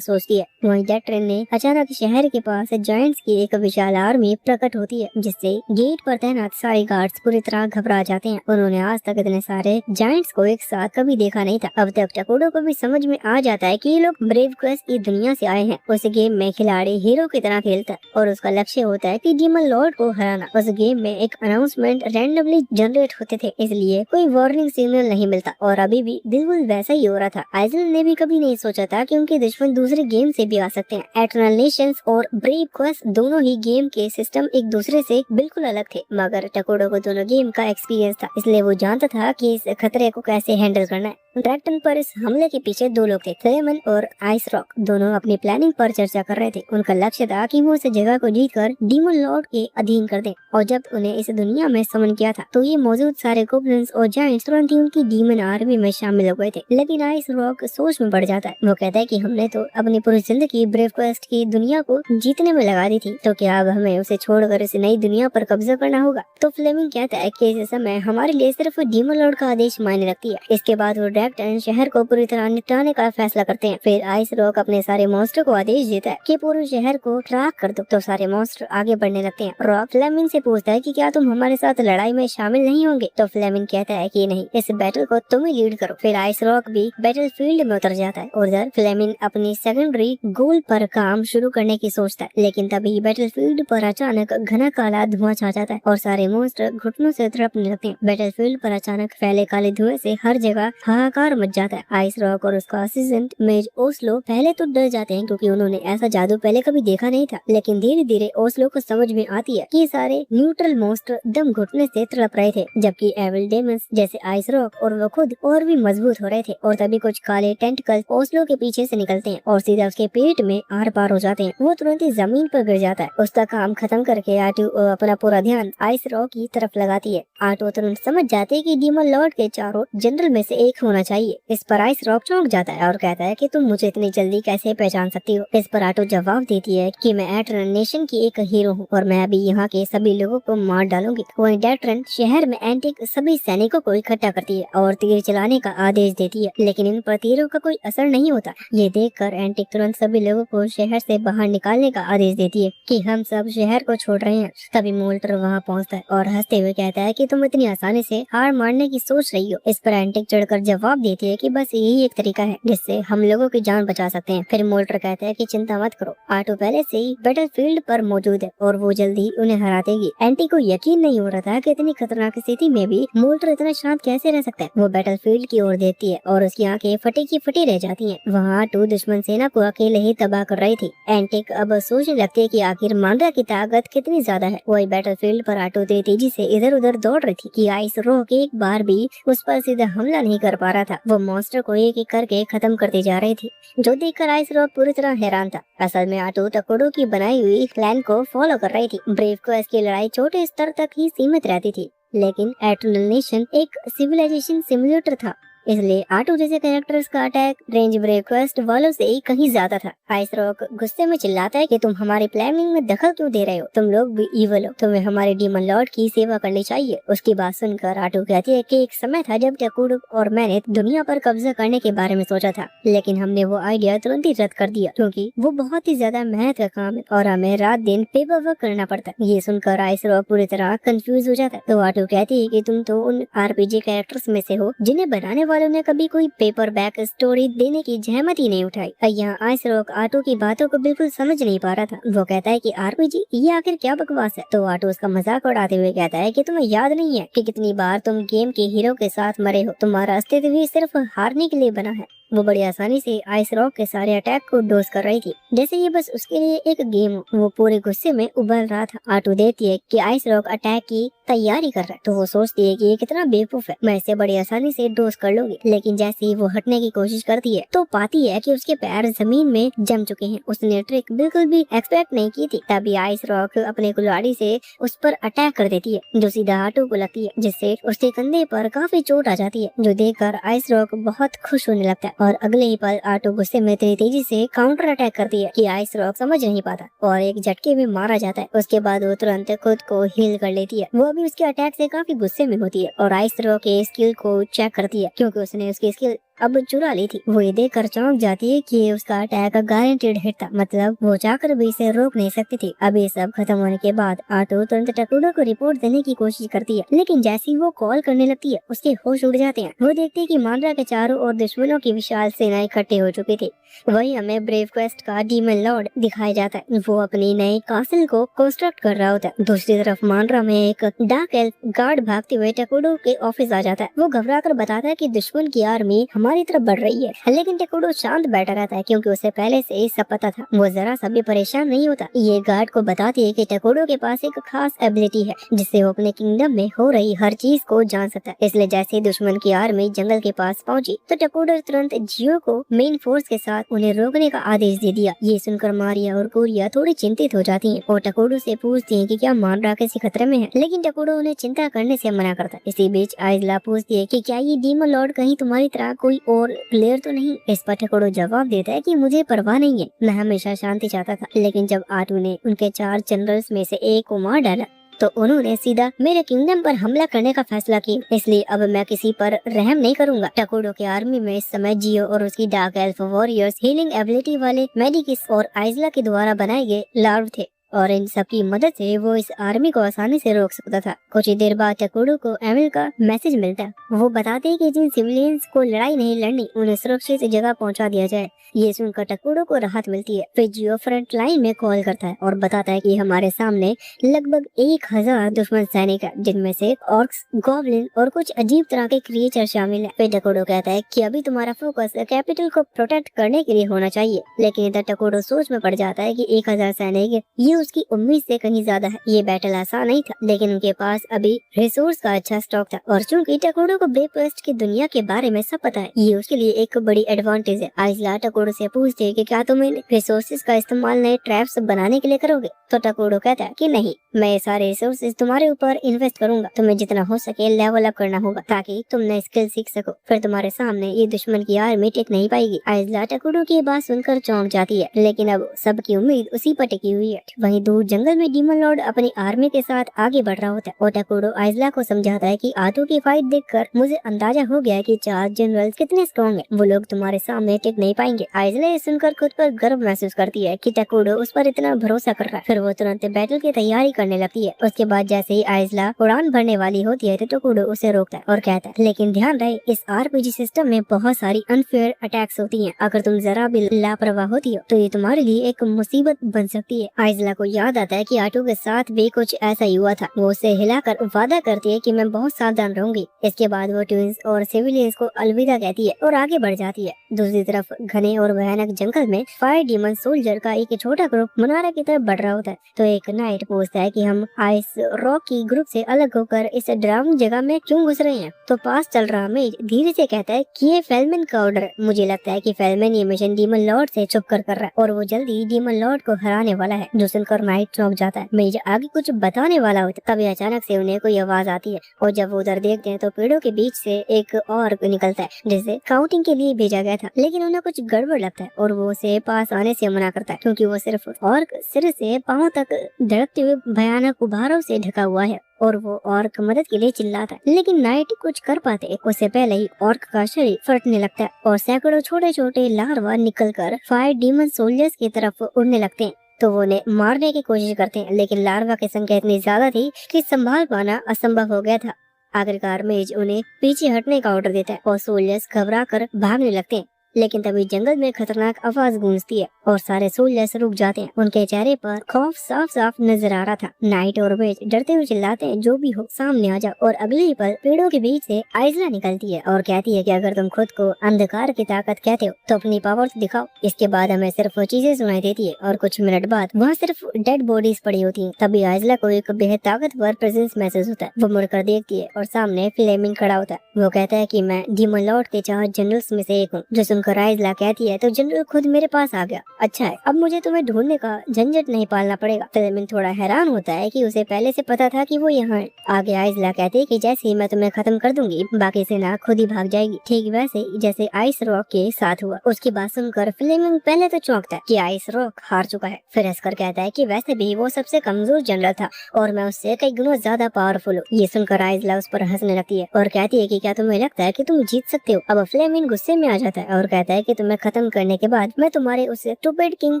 सोचती है। वहीं जेट ट्रेन ने अचानक शहर के पास जायंट्स की एक विशाल आर्मी प्रकट होती है, जिससे गेट पर तैनात सारे गार्ड्स पूरी तरह घबरा जाते हैं। उन्होंने आज तक इतने सारे जायंट्स को एक साथ कभी देखा नहीं था। अब तक टकोडो को भी समझ में आ जाता है कि ये लोग ब्रेव क्वेस्ट की दुनिया से आए हैं। उस गेम में खिलाड़ी हीरो की तरह खेलता है और उसका लक्ष्य होता है कि डीमन लॉर्ड को हराना। उस गेम में एक अनाउंसमेंट रैंडमली जनरेट होते थे, इसलिए कोई वार्निंग सिग्नल नहीं मिलता और अभी भी बिल्कुल वैसा ही हो रहा था। आइजल ने भी कभी नहीं सोचा था कि उनके दुश्मन दूसरे गेम से भी आ सकते हैं। एटर्नल नेशंस और ब्रेव क्वेस्ट दोनों ही गेम के सिस्टम एक दूसरे से बिल्कुल अलग थे, मगर टकोडो को दोनों गेम का एक्सपीरियंस था, इसलिए वो जानता था कि इस खतरे को कैसे हैंडल करना है। ड्रैगन पर इस हमले के पीछे दो लोग थे, फ्लेमन और आइस रॉक। दोनों अपनी प्लानिंग पर चर्चा कर रहे थे। उनका लक्ष्य था कि वो इस जगह को जीतकर डीमन लॉर्ड के अधीन कर दें, और जब उन्हें इस दुनिया में समन किया था तो ये मौजूद सारे गोब्लिन्स और जायंट्स तुरंत ही उनकी डीमन आर्मी में शामिल हो गए थे। लेकिन आइस रॉक सोच में पड़ जाता है। वो कहता है कि हमने तो अपनी पूरी जिंदगी ब्रेव क्वेस्ट की दुनिया को जीतने में लगा दी थी, तो क्या अब हमें उसे छोड़कर इस नई दुनिया पर कब्जा करना होगा? तो फ्लेमिंग कहता है कि इस समय हमारे लिए सिर्फ डीमन लॉर्ड का आदेश मायने रखती है। इसके बाद वो ड्रैगन शहर को पूरी तरह निपटाने का फैसला करते हैं। फिर आइस रॉक अपने सारे मॉन्स्टर को आदेश देता है कि पूरे शहर को ट्रैक कर दो, तो सारे मॉन्स्टर आगे बढ़ने लगते हैं। रॉक फ्लेमिंग से पूछता है कि क्या तुम हमारे साथ लड़ाई में शामिल नहीं होंगे? तो फ्लेमिंग कहता है कि नहीं, इस बैटल को तुम ही लीड करो। फिर आइस रॉक भी बैटल फील्ड में उतर जाता है। उधर फ्लेमिंग अपनी सेकेंडरी गोल पर काम शुरू करने की सोचता है, लेकिन तभी बैटल फील्ड पर अचानक घना काला धुआं छा जाता है और सारे मॉन्स्टर घुटनों से तड़पने लगते हैं। बैटल फील्ड पर अचानक फैले काले धुएं से हर जगह हाहाकार मच जाता है। आइस रॉक और उसका असिस्टेंट मेज ओस्लो पहले तो डर जाते हैं, क्योंकि उन्होंने ऐसा जादू पहले कभी देखा नहीं था। लेकिन धीरे धीरे ओस्लो को समझ में आती है कि सारे न्यूट्रल मॉन्स्टर दम घुटने से तड़प रहे थे, जबकि एविल डेमंस जैसे आइस रॉक और वो खुद और भी मजबूत हो रहे थे। और तभी कुछ काले टेंटिकल्स ओस्लो के पीछे से निकलते हैं और सीधा उसके पेट में आर पार हो जाते हैं। वो तुरंत ही जमीन पर गिर जाता है। उसका काम खत्म करके आटू अपना पूरा ध्यान आइस रॉक की तरफ लगाती है। आटू तुरंत समझ जाते है कि डीमन लॉर्ड के चारों जनरल में से एक होना चाहिए। इस पर आइस रॉक चौंक जाता है और कहता है कि तुम मुझे इतनी जल्दी कैसे पहचान सकती हो? इस पर आटू जवाब देती है कि मैं एटर्नल नेशन की एक हीरो हूँ और मैं अभी यहाँ के सभी लोगों को मार डालूंगी। वहीं डेट्रन शहर में एंटिक सभी सैनिकों को इकट्ठा करती है और तीर चलाने का आदेश देती है, लेकिन इन पर तीरों का कोई असर नहीं होता। ये देखकर एंटिक तुरंत सभी लोगों को शहर से बाहर निकालने का आदेश देती है कि हम सब शहर को छोड़ रहे हैं। तभी मोल्टर वहाँ पहुँचता है और हंसते हुए कहता है कि तुम इतनी आसानी से हार मारने की सोच रही हो। इस पर एंटिक चढ़कर जवाब देती है कि बस यही एक तरीका है जिससे हम लोगों की जान बचा सकते हैं। फिर मोल्टर कहता है कि चिंता मत करो, आटो पहले से ही बैटल फील्ड पर मौजूद है और वो जल्दी उन्हें हरा देगी। एंटी को यकीन नहीं हो रहा था कि इतनी खतरनाक स्थिति में भी मोल्टर इतना शांत कैसे रह सकता है। वो बैटल फील्ड की ओर देखती है और उसकी आंखें फटी की फटी रह जाती हैं। वहाँ आटो दुश्मन सेना को अकेले ही तबाह कर रही थी। एंटिक अब सोचने लगती है कि आखिर मांड्रा की ताकत कितनी ज्यादा है। वही बैटल फील्ड पर आटो तेजी से इधर उधर दौड़ रही थी कि आइस रॉक एक बार भी उस पर सीधा हमला नहीं कर पा रहा था। वो मॉन्स्टर को एक एक करके खत्म करती जा रही थी, जो देखकर आइस रॉक पूरी तरह हैरान था। असल में आटो टकोडो की बनाई हुई प्लान को फॉलो कर रही थी। ब्रेव क्वेस्ट की लड़ाई छोटे स्तर तक ही सीमित रहती थी, लेकिन एटर्नल नेशन एक सिविलाइजेशन सिमुलेटर था, इसलिए आटो जैसे कैरेक्टर्स का अटैक रेंज ब्रेव क्वेस्ट वालों से ही कहीं ज्यादा था। आइस रॉक गुस्से में चिल्लाता है कि तुम हमारी प्लानिंग में दखल क्यों दे रहे हो? तुम लोग भी इवल हो, तुम्हें हमारे डीमन लॉर्ड की सेवा करनी चाहिए। उसकी बात सुनकर आटो कहती है कि एक समय था जब टकोडो और मैंने दुनिया पर कब्जा करने के बारे में सोचा था, लेकिन हमने वो आइडिया तुरंत ही रद्द कर दिया, क्योंकि वो बहुत ही ज्यादा मेहनत का काम है और हमें रात दिन पेपर वर्क करना पड़ता है। ये सुनकर आइस रॉक पूरी तरह कंफ्यूज हो जाता है। तो आटो कहती है कि तुम तो उन आरपीजी कैरेक्टर्स में से हो जिन्हें बनाने वालों ने कभी कोई पेपर बैक स्टोरी देने की जहमत ही नहीं उठाई। यहाँ आइस रॉक आटो की बातों को बिल्कुल समझ नहीं पा रहा था। वो कहता है कि आरपीजी ये आखिर क्या बकवास है? तो आटो उसका मजाक उड़ाते हुए कहता है कि तुम्हें याद नहीं है कि कितनी बार तुम गेम के हीरो के साथ मरे हो? तुम्हारा अस्तित्व भी सिर्फ हारने के लिए बना है। वो बड़ी आसानी से आइस रॉक के सारे अटैक को डोज कर रही थी, जैसे ये बस उसके लिए एक गेम हो। वो पूरे गुस्से में उबल रहा था। आटू देखती है कि आइस रॉक अटैक की तैयारी कर रहा है, तो वो सोचती है कि ये कितना बेवकूफ है, मैं इसे बड़ी आसानी से डोज कर लूंगी। लेकिन जैसे ही वो हटने की कोशिश करती है तो पाती है कि उसके पैर जमीन में जम चुके हैं। उसने ट्रिक बिल्कुल भी एक्सपेक्ट नहीं की थी। तभी आइस रॉक अपने कुल्हाड़ी से उस पर अटैक कर देती है, जो सीधा आटू को लगती है, जिससे उसके कंधे पर काफी चोट आ जाती है, जो देखकर आइस रॉक बहुत खुश होने लगता है। और अगले ही पल आटू गुस्से में इतनी तेजी से काउंटर अटैक करती है कि आइस रॉक समझ नहीं पाता और एक झटके में मारा जाता है। उसके बाद वो तुरंत खुद को हील कर लेती है। वो अभी उसके अटैक से काफी गुस्से में होती है और आइस रॉक के स्किल को चेक करती है, क्योंकि उसने उसकी स्किल अब चुरा ली थी। वो ये देखकर चौंक जाती है कि ये उसका अटैक गारंटीड हिट था, मतलब वो चाहकर भी इसे रोक नहीं सकती थी। अब ये सब खत्म होने के बाद आटो तुरंत टकुडो को रिपोर्ट देने की कोशिश करती है, लेकिन जैसे ही वो कॉल करने लगती है उसके होश उड़ जाते हैं। वो देखती है कि मांड्रा के चारों ओर दुश्मनों की विशाल सेना इकट्ठे हो चुकी थी। वही हमें ब्रेव क्वेस्ट का डीमन लॉर्ड दिखाया जाता है। वो अपनी नए कासिल को कंस्ट्रक्ट कर रहा होता है। दूसरी तरफ मांड्रा में एक डार्क एल्फ गार्ड भागते हुए टकुडो के ऑफिस आ जाता है। वो घबराकर बताता है कि दुश्मन की आर्मी हमारी तरफ बढ़ रही है, लेकिन टकुडो शांत बैठा रहता है, क्योंकि उसे पहले से ही सब पता था। वो जरा सा भी परेशान नहीं होता। ये गार्ड को बताती है कि टकुडो के पास एक खास एबिलिटी है, जिससे वो अपने किंगडम में हो रही हर चीज को जान सकता है। इसलिए जैसे ही दुश्मन की आर्मी जंगल के पास पहुंची तो टकुडो तुरंत जियो को मेन फोर्स के साथ उन्हें रोकने का आदेश दे दिया। ये सुनकर मारिया और कोरिया थोड़ी चिंतित हो जाती हैं और टकुडो से पूछती हैं कि क्या मांड्रा किसी खतरे में है, लेकिन टकुडो उन्हें चिंता करने से मना करता है। इसी बीच आइजला पूछती है कि क्या ये डीमन लॉर्ड कहीं तुम्हारी तरह कोई और प्लेयर तो नहीं। इस पर टकुडो जवाब देता है कि मुझे परवाह नहीं है, मैं हमेशा शांति चाहता था, लेकिन जब आटू ने उनके 4 जनरल्स में से एक को मार डाला तो उन्होंने सीधा मेरे किंगडम पर हमला करने का फैसला किया। इसलिए अब मैं किसी पर रहम नहीं करूंगा। टकुडो के आर्मी में इस समय जियो और उसकी dark elf warriors healing ability वाले मेडिकिस और आइजला के द्वारा बनाए गए लार्व थे, और इन सब की मदद से वो इस आर्मी को आसानी से रोक सकता था। कुछ ही देर बाद टकुडो को एमिल का मैसेज मिलता है। वो बताते हैं कि जिन सिविलियंस को लड़ाई नहीं लड़नी उन्हें सुरक्षित जगह पहुंचा दिया जाए। ये सुनकर टकुडो को राहत मिलती है। फिर जियो फ्रंट लाइन में कॉल करता है और बताता है कि हमारे सामने लगभग 1000 दुश्मन सैनिक है, जिनमें से ऑर्क्स, गॉब्लिन और कुछ अजीब तरह के क्रिएचर शामिल है। फिर टकुडो कहता है कि अभी तुम्हारा फोकस कैपिटल को प्रोटेक्ट करने के लिए होना चाहिए, लेकिन इधर टकुडो सोच में पड़ जाता है कि 1000 सैनिक ये उसकी उम्मीद से कहीं ज्यादा है। ये बैटल आसान नहीं था, लेकिन उनके पास अभी रिसोर्स का अच्छा स्टॉक था, और चूंकि टकुडो को ब्रेव क्वेस्ट की दुनिया के बारे में सब पता है, ये उसके लिए एक बड़ी एडवांटेज है। आइजला टकुडो से पूछती है कि क्या तुम इन रिसोर्सेज का इस्तेमाल नए ट्रैप्स बनाने के लिए करोगे, तो टकुडो कहता है कि नहीं, मैं ये सारे रिसोर्सेज तुम्हारे ऊपर इन्वेस्ट करूंगा। तुम्हें जितना हो सके लेवल अप करना होगा ताकि तुम नए स्किल सीख सको, फिर तुम्हारे सामने ये दुश्मन की आर्मी टिक नहीं पाएगी। आइजला टकुडो की बात सुनकर चौंक जाती है, लेकिन अब सबकी उम्मीद उसी पर टिकी हुई है। वहीं दूर जंगल में डीमन लॉर्ड अपनी आर्मी के साथ आगे बढ़ रहा होता है और टकुडो आइजला को समझाता है कि आटो की फाइट देखकर मुझे अंदाजा हो गया कि 4 जनरल्स कितने स्ट्रॉन्ग हैं, वो लोग तुम्हारे सामने टिक नहीं पाएंगे। आइजला ये सुनकर खुद पर गर्व महसूस करती है कि टकुडो उस पर इतना भरोसा कर रहा है। फिर वो तुरंत बैटल की तैयारी करने लगती है। उसके बाद जैसे ही आइजला उड़ान भरने वाली होती है तो टकुडो उसे रोकता है और कहता है, लेकिन ध्यान रहे इस आरपीजी सिस्टम में बहुत सारी अनफेयर अटैक्स होती हैं। अगर तुम जरा भी लापरवाह होती हो तो ये तुम्हारे लिए एक मुसीबत बन सकती है। आइजला को याद आता है कि आटो के साथ भी कुछ ऐसा ही हुआ था। वो उसे हिलाकर वादा करती है कि मैं बहुत सावधान रहूंगी। इसके बाद वो ट्विंस और सिविलियंस को अलविदा कहती है और आगे बढ़ जाती है। दूसरी तरफ घने और भयानक जंगल में फायर डीमन सोल्जर का एक छोटा ग्रुप मुनारा की तरफ बढ़ रहा होता है। तो एक नाइट पूछता है कि हम आइस रॉक की ग्रुप से अलग होकर इस डरावनी जगह में क्यों घुस रहे हैं। तो पास चल रहा मेज धीरे से कहता है कि ये फेलमैन का ऑर्डर है। मुझे लगता है कि फेलमैन ये मिशन डीमन लॉर्ड से छुप कर रहा है और वो जल्दी डीमन लॉर्ड को हराने वाला है। जो सुनकर नाइट चौंक जाता है। मेज आगे कुछ बताने वाला होता है, तभी अचानक से उन्हें कोई आवाज आती है और जब वो उधर देखते हैं तो पेड़ों के बीच से एक ऑर्क निकलता है जिसे काउंटिंग के लिए भेजा गया था, लेकिन उन्हें कुछ गड़बड़ लगता है और वो उसे पास आने से मना करता है, क्योंकि वो सिर्फ ऑर्क सिर से पांव तक धड़कते हुए भयानक उभारों से ढका हुआ है और वो ऑर्क मदद के लिए चिल्लाता है। लेकिन नाइट कुछ कर पाते उससे पहले ही ऑर्क का शरीर फटने लगता है और सैकड़ों छोटे छोटे लार्वा निकलकर फायर डीमन सोल्जर्स की तरफ उड़ने लगते हैं। तो वो उन्हें मारने की कोशिश करते हैं, लेकिन लार्वा की संख्या इतनी ज्यादा थी कि संभाल पाना असंभव हो गया था। आखिरकार मेज उन्हें पीछे हटने का ऑर्डर देता है और सोल्जर्स घबरा कर भागने लगते हैं। लेकिन तभी जंगल में खतरनाक आवाज गूंजती है और सारे सोल्जर्स रुक जाते हैं। उनके चेहरे पर खौफ साफ साफ नजर आ रहा था। नाइट और वेज डरते हुए चिल्लाते हैं, जो भी हो सामने आ जाओ। और अगले ही पल पेड़ों के बीच से आइजला निकलती है और कहती है कि अगर तुम खुद को अंधकार की ताकत कहते हो तो अपनी पावर दिखाओ। इसके बाद हमें सिर्फ चीजें सुनाई देती है और कुछ मिनट बाद वहाँ सिर्फ डेड बॉडीज पड़ी होती हैं। तभी आइजला को एक बेहद ताकतवर प्रेजेंस महसूस होता है। वो मुड़कर देखती है और सामने फ्लेमिंग खड़ा होता है। वो कहता है कि मैं डीमन लॉर्ड के 4 जनरल्स में से एक हूँ। जो सुनकर आइजला कहती है, तो जनरल खुद मेरे पास आ गया। अच्छा है, अब मुझे तुम्हें ढूंढने का झंझट नहीं पालना पड़ेगा। फ्लेमिंग थोड़ा हैरान होता है कि उसे पहले से पता था कि वो यहाँ है। आगे आइजला कहती है कि जैसे ही मैं तुम्हें खत्म कर दूंगी बाकी सेना खुद ही भाग जाएगी, ठीक वैसे जैसे आइस रॉक के साथ हुआ। उसकी बात सुनकर फ्लेमिंग पहले तो चौंकता है कि आइस रॉक हार चुका है। फिर हंसकर कहता है कि वैसे भी वो सबसे कमजोर जनरल था और मैं उससे कई गुना ज्यादा पावरफुल हूँ। ये सुनकर आइजला उस पर हंसने लगती है और कहती है कि क्या तुम्हें लगता है कि तुम जीत सकते हो। अब फ्लेमिंग गुस्से में आ जाता है और कहता है कि तुम्हें खत्म करने के बाद मैं तुम्हारे उस स्टूपिड किंग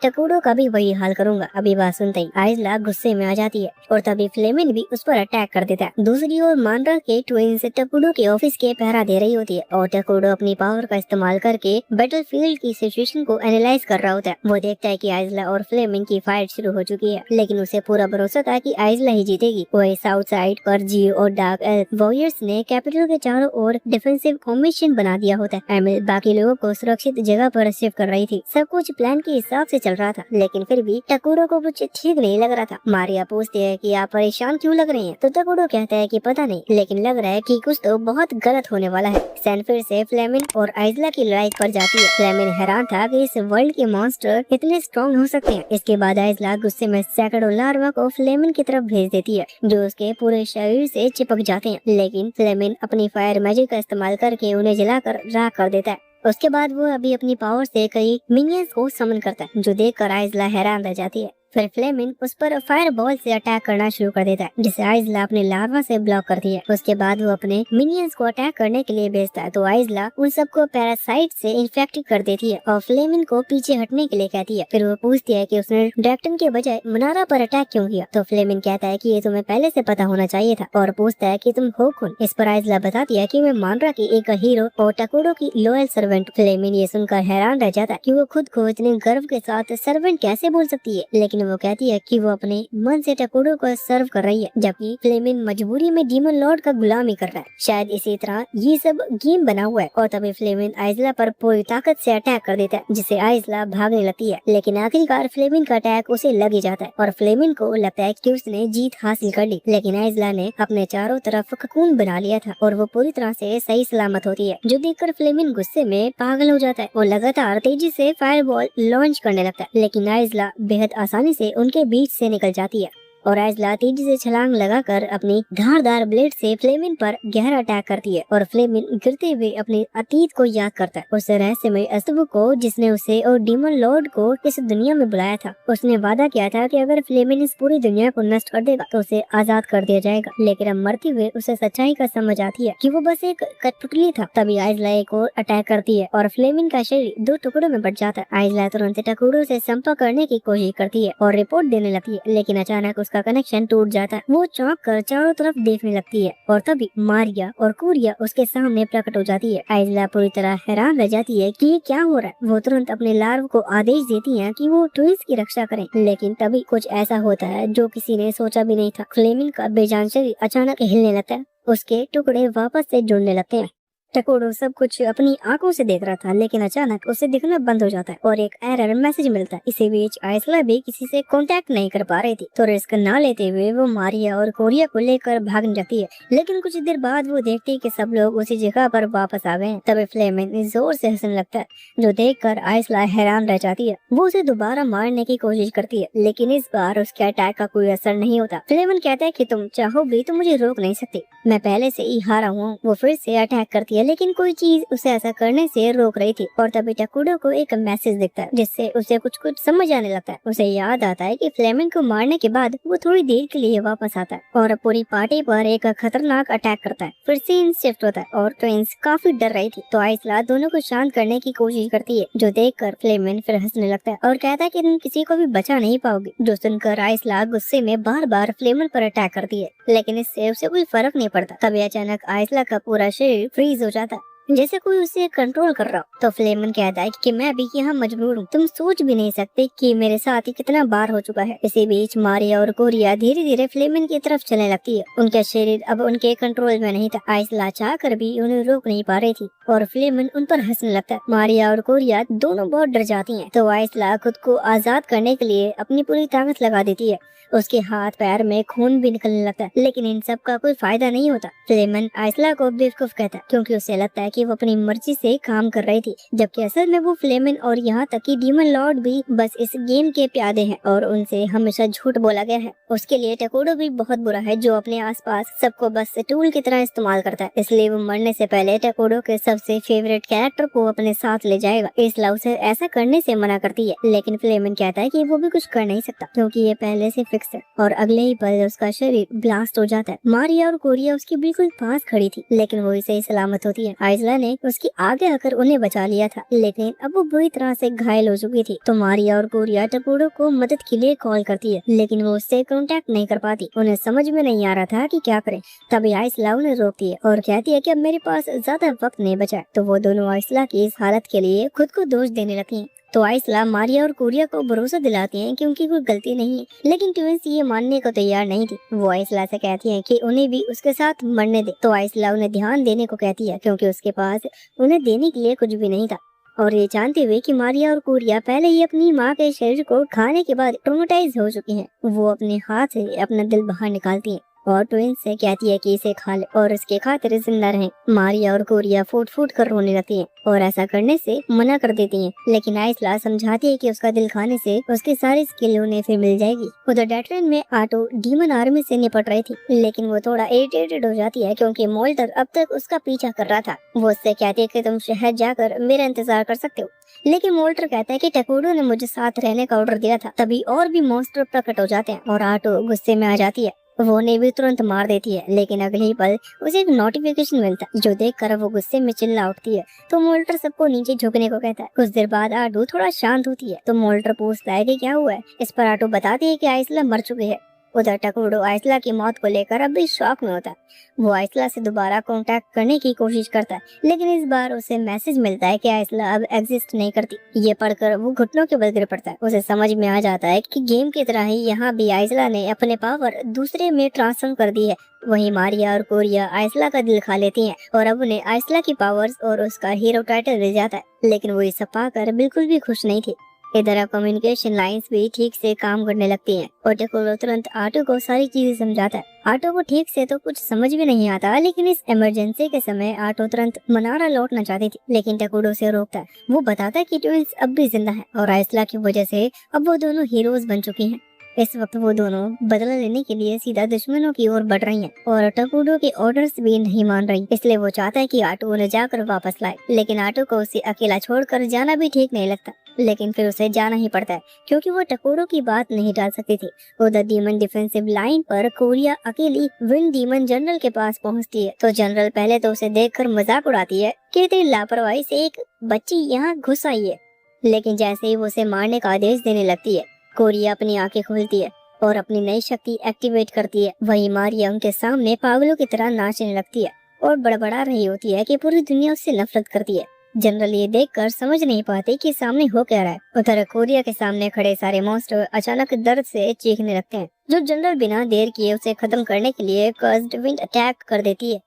टकुडो का भी वही हाल करूंगा। अभी बात सुनते ही आइजला गुस्से में आ जाती है और तभी फ्लेमिंग भी उस पर अटैक कर देता है। दूसरी ओर मांड्रा के ट्विंस टकुडो के ऑफिस के पहरा दे रही होती है और टकुडो अपनी पावर का इस्तेमाल करके बैटलफील्ड की सिचुएशन को एनालाइज कर रहा होता है। वो देखता है कि आइजला और फ्लेमिंग की फाइट शुरू हो चुकी है, लेकिन उसे पूरा भरोसा था कि आइजला ही जीतेगी। वही साउथ साइड पर जियो और डार्क एल्फ वॉरियर्स ने कैपिटल के चारों ओर डिफेंसिव फॉर्मेशन बना दिया होता है। एमिल बाकी लोगों को सुरक्षित जगह पर शिफ्ट कर रही थी। सब कुछ प्लान के हिसाब से चल रहा था, लेकिन फिर भी टकुडो को कुछ ठीक नहीं लग रहा था। मारिया पूछती है कि आप परेशान क्यों लग रहे हैं, तो टकुडो कहता है कि पता नहीं, लेकिन लग रहा है कि कुछ तो बहुत गलत होने वाला है। सैन फिर से फ्लेमिंग और आइजला की लड़ाई पर जाती है। फ्लेमिंग हैरान था कि इस वर्ल्ड के मॉन्स्टर इतने स्ट्रॉन्ग हो सकते हैं। इसके बाद आइजला गुस्से में सैकड़ों लार्वा को फ्लेमिंग की तरफ भेज देती है, जो उसके पूरे शरीर से चिपक जाते हैं। लेकिन फ्लेमिंग अपनी फायर मैजिक का इस्तेमाल करके उन्हें जलाकर राख कर देता है। उसके बाद वो अभी अपनी पावर से कई मिनियंस को समन करता है, जो देखकर आइजला हैरान रह जाती है। फिर फ्लेमिंग उस पर फायर बॉल से अटैक करना शुरू कर देता है, जिसे आइजला अपने लार्वा से ब्लॉक करती है। उसके बाद वो अपने मिनियंस को अटैक करने के लिए भेजता है, तो आइजला उन सबको पैरासाइट से इन्फेक्ट कर देती है और फ्लेमिंग को पीछे हटने के लिए कहती है। फिर वो पूछती है कि उसने ड्रैक्टन के बजाय मनारा पर अटैक क्यों किया, तो फ्लेमिंग कहता है कि ये तुम्हें पहले से पता होना चाहिए था और पूछता है कि तुम हो कौन। इस पर आइजला बताती है कि मैं मांड्रा की एक हीरो और टकुडो की लॉयल सर्वेंट। फ्लेमिंग ये सुनकर हैरान रह जाता है कि वो खुद को इतने गर्व के साथ सर्वेंट कैसे बोल सकती है, लेकिन वो कहती है कि वो अपने मन से टकुडो को सर्व कर रही है, जबकि फ्लेमिंग मजबूरी में डीमन लॉर्ड का गुलामी कर रहा है। शायद इसी तरह ये सब गेम बना हुआ है। और तभी फ्लेमिंग आइजला पर पूरी ताकत से अटैक कर देता है, जिससे आइजला भागने लगती है। लेकिन आखिरकार फ्लेमिंग का अटैक उसे लग ही जाता है और फ्लेमिंग को लगता है कि उसने जीत हासिल कर ली। लेकिन आइजला ने अपने चारों तरफ ककून बना लिया था और वो पूरी तरह से सही सलामत होती है, जो देखकर फ्लेमिंग गुस्से में पागल हो जाता है और लगातार तेजी से फायरबॉल लॉन्च करने लगता है। लेकिन आइजला बेहद आसानी से उनके बीच से निकल जाती है और आइजला तेजी से छलांग लगाकर अपनी धारदार ब्लेड से फ्लेमिंग पर गहरा अटैक करती है और फ्लेमिंग गिरते हुए अपने अतीत को याद करता है, उस रहस्यमय अस्तबु को जिसने उसे और डीमन लॉर्ड को इस दुनिया में बुलाया था। उसने वादा किया था कि अगर फ्लेमिंग इस पूरी दुनिया को नष्ट कर देगा तो उसे आजाद कर दिया जाएगा, लेकिन अब मरते हुए उसे सच्चाई का समझ आती है कि वो बस एक कठपुतली था। तभी आइजला एक और अटैक करती है और फ्लेमिंग का शरीर 2 टुकड़ों में बट जाता है। आइजला तुरंत टकुडो से संपर्क करने की कोशिश करती है और रिपोर्ट देने लगती है, लेकिन अचानक उसका कनेक्शन टूट जाता है। वो चौंक कर चारों तरफ देखने लगती है और तभी मारिया और कुरिया उसके सामने प्रकट हो जाती है। आइजला पूरी तरह हैरान रह जाती है कि ये क्या हो रहा है। वो तुरंत अपने लार्व को आदेश देती है कि वो ट्विंस की रक्षा करें, लेकिन तभी कुछ ऐसा होता है जो किसी ने सोचा भी नहीं था। फ्लेमिंग का बेजान शरीर अचानक हिलने लगता है, उसके टुकड़े वापस से जुड़ने लगते हैं। टकुडो सब कुछ अपनी आंखों से देख रहा था, लेकिन अचानक उसे दिखना बंद हो जाता है और एक एरर मैसेज मिलता है। इसी बीच आइजला भी किसी से कांटेक्ट नहीं कर पा रही थी, तो रिस्क ना लेते हुए वो मारिया और कोरिया को लेकर भागने जाती है। लेकिन कुछ देर बाद वो देखती है कि सब लोग उसी जगह पर वापस आ गए हैं। तभी फ्लेमिंग जोर से हंसने लगता है, जो देखकर आइजला हैरान रह जाती है। वो उसे दोबारा मारने की कोशिश करती है, लेकिन इस बार उसके अटैक का कोई असर नहीं होता। फ्लेमिंग कहता है कि तुम चाहो भी तो मुझे रोक नहीं सकती, मैं पहले से ही हारा हूँ। वो फिर से अटैक करती है, लेकिन कोई चीज उसे ऐसा करने से रोक रही थी। और तभी टकुडो को एक मैसेज दिखता है, जिससे उसे कुछ समझ आने लगता है। उसे याद आता है कि फ्लेमिंग को मारने के बाद वो थोड़ी देर के लिए वापस आता है और पूरी पार्टी पर एक खतरनाक अटैक करता है। फिर सीन शिफ्ट होता है और ट्विंस काफी डर रही थी, तो आइजला दोनों को शांत करने की कोशिश करती है, जो देखकर फ्लेमिंग फिर हंसने लगता है और कहता है कि तुम किसी को भी बचा नहीं पाओगे। जो सुनकर आइजला गुस्से में बार बार फ्लेमिंग पर अटैक करती है, लेकिन इससे उसे कोई फर्क नहीं पड़ता। तभी अचानक आइजला का पूरा शरीर फ्रीज हो जाता है जैसे कोई उसे कंट्रोल कर रहा हो। तो फ्लेमन कहता है कि मैं अभी यहाँ मजबूर हूँ, तुम सोच भी नहीं सकते कि मेरे साथ ही कितना बार हो चुका है। इसी बीच मारिया और कोरिया धीरे धीरे फ्लेमन की तरफ चलने लगती है। उनका शरीर अब उनके कंट्रोल में नहीं था। आइसला चाह कर भी उन्हें रोक नहीं पा रही थी और फ्लेमन उन पर हंसने लगता है। मारिया और कोरिया दोनों बहुत डर जाती हैं। तो आइसला खुद को आजाद करने के लिए अपनी पूरी ताकत लगा देती है। उसके हाथ पैर में खून भी निकलने लगता है, लेकिन इन सब का कोई फायदा नहीं होता। फ्लेमन आइसला को बेवकूफ कहता है क्योंकि उसे लगता है कि वो अपनी मर्जी से काम कर रही थी, जबकि असल में वो फ्लेमन और यहाँ तक कि डीमन लॉर्ड भी बस इस गेम के प्यादे हैं और उनसे हमेशा झूठ बोला गया है। उसके लिए टकोडो भी बहुत बुरा है जो अपने आसपास सबको बस टूल की तरह इस्तेमाल करता है। इसलिए वो मरने से पहले टकोडो के सबसे फेवरेट कैरेक्टर को अपने साथ ले जाएगा। इसला उसे ऐसा करने से मना करती है, लेकिन फ्लेमन कहता है कि वो भी कुछ कर नहीं सकता क्योंकि ये पहले से फिक्स है और अगले ही पल उसका शरीर ब्लास्ट हो जाता है। मारिया और कोरिया उसके बिल्कुल पास खड़ी थी, लेकिन वो इसे सलामत होती है। आइसला ने उसकी आगे आकर उन्हें बचा लिया था, लेकिन अब वो बुरी तरह से घायल हो चुकी थी। तो मारिया और कोरिया टकोडो को मदद के लिए कॉल करती है, लेकिन वो उससे कांटेक्ट नहीं कर पाती। उन्हें समझ में नहीं आ रहा था कि क्या करें। तभी आइसला उन्हें रोकती है और कहती है कि अब मेरे पास ज्यादा वक्त नहीं बचा। तो वो दोनों आइसला की इस हालत के लिए खुद को दोष देने लगती हैं। तो आइसला मारिया और कोरिया को भरोसा दिलाती हैं कि उनकी कोई गलती नहीं है, लेकिन ट्विंस ये मानने को तैयार नहीं थी। वो आइसला से कहती हैं कि उन्हें भी उसके साथ मरने दे। तो आइसला उन्हें ध्यान देने को कहती है क्योंकि उसके पास उन्हें देने के लिए कुछ भी नहीं था। और ये जानते हुए कि मारिया और कोरिया पहले ही अपनी माँ के शरीर को खाने के बाद ट्रोमेटाइज हो चुकी हैं, वो अपने हाथ से अपना दिल बाहर निकालती हैं और ट्विंस से कहती है कि इसे खा ले और इसके खातिर जिंदा रहें। मारिया और कोरिया फूट फूट कर रोने लगती हैं और ऐसा करने से मना कर देती हैं, लेकिन आइसला समझाती है कि उसका दिल खाने से उसकी सारी स्किल उन्हें फिर मिल जाएगी। उधर डेट्रेन में आटो डीमन आर्मी से निपट रही थी, लेकिन वो थोड़ा इरिटेटेड हो जाती है क्योंकि मोल्टर अब तक उसका पीछा कर रहा था। वो उससे कहती है कि तुम शहर जाकर मेरा इंतजार कर सकते हो, लेकिन मोल्टर कहता है कि टकोडो ने मुझे साथ रहने का ऑर्डर दिया था। तभी और भी मॉन्स्टर प्रकट हो जाते हैं और आटो गुस्से में आ जाती है। वो उन्हें भी तुरंत मार देती है, लेकिन अगले ही पल उसे एक नोटिफिकेशन मिलता है जो देखकर वो गुस्से में चिल्ला उठती है। तो मोल्टर सबको नीचे झुकने को कहता है। कुछ देर बाद आटो थोड़ा शांत होती है तो मोल्टर पूछता है कि क्या हुआ है। इस पर आटो बताती है कि आइसला मर चुकी है। उधर टकोडो आइसला की मौत को लेकर अब भी शॉक में होता है। वो आइसला से दोबारा कांटेक्ट करने की कोशिश करता है, लेकिन इस बार उसे मैसेज मिलता है कि आइसला अब एग्जिस्ट नहीं करती। ये पढ़कर वो घुटनों के बल गिर पड़ता है। उसे समझ में आ जाता है कि गेम की तरह ही यहाँ भी आइसला ने अपने पावर दूसरे में ट्रांसफर कर दी है। वहीं मारिया और कोरिया आइसला का दिल खा लेती हैं और अब उन्हें आइसला की पावर्स और उसका हीरो टाइटल मिल जाता है, लेकिन वो ये सब पाकर बिल्कुल भी खुश नहीं थी। इधर अब कम्युनिकेशन लाइंस भी ठीक से काम करने लगती हैं और टकोडो तुरंत आटो को सारी चीजें समझाता है। आटो को ठीक से तो कुछ समझ भी नहीं आता, लेकिन इस इमरजेंसी के समय आटो तुरंत मनारा लौटना चाहती थी, लेकिन टकोडो से रोकता है। वो बताता है कि ट्विंस अब भी जिंदा है और आइसला की वजह से अब वो दोनों हीरोज बन चुकी हैं। इस वक्त वो दोनों बदला लेने के लिए सीधा दुश्मनों की ओर बढ़ रही हैं और टकोडो के ऑर्डर्स भी नहीं मान रही। इसलिए वो चाहता है कि आटो उन्हें जाकर वापस लाए, लेकिन आटो को उसे अकेला छोड़कर जाना भी ठीक नहीं लगता। लेकिन फिर उसे जाना ही पड़ता है क्योंकि वो टकोडो की बात नहीं टाल सकती थी। उधर डीमन डिफेंसिव लाइन पर कोरिया अकेली विंड डीमन जनरल के पास पहुंचती है। तो जनरल पहले तो उसे देखकर मजाक उड़ाती है कि तेरी लापरवाही से एक बच्ची यहाँ घुस आई है, लेकिन जैसे ही वो उसे मारने का आदेश देने लगती है, कोरिया अपनी आंखें खोलती है और अपनी नई शक्ति एक्टिवेट करती है। वहीं मारिया उनके सामने पागलों की तरह नाचने लगती है और बड़बड़ा रही होती है कि पूरी दुनिया उससे नफरत करती है। जनरल ये देखकर समझ नहीं पाते कि सामने हो क्या रहा है। उधर कोरिया के सामने खड़े सारे मॉन्स्टर अचानक दर्द से चीखने लगते हैं, जो जनरल बिना देर किए उसे खत्म करने के लिए कर्स्ड विंड अटैक कर देती है,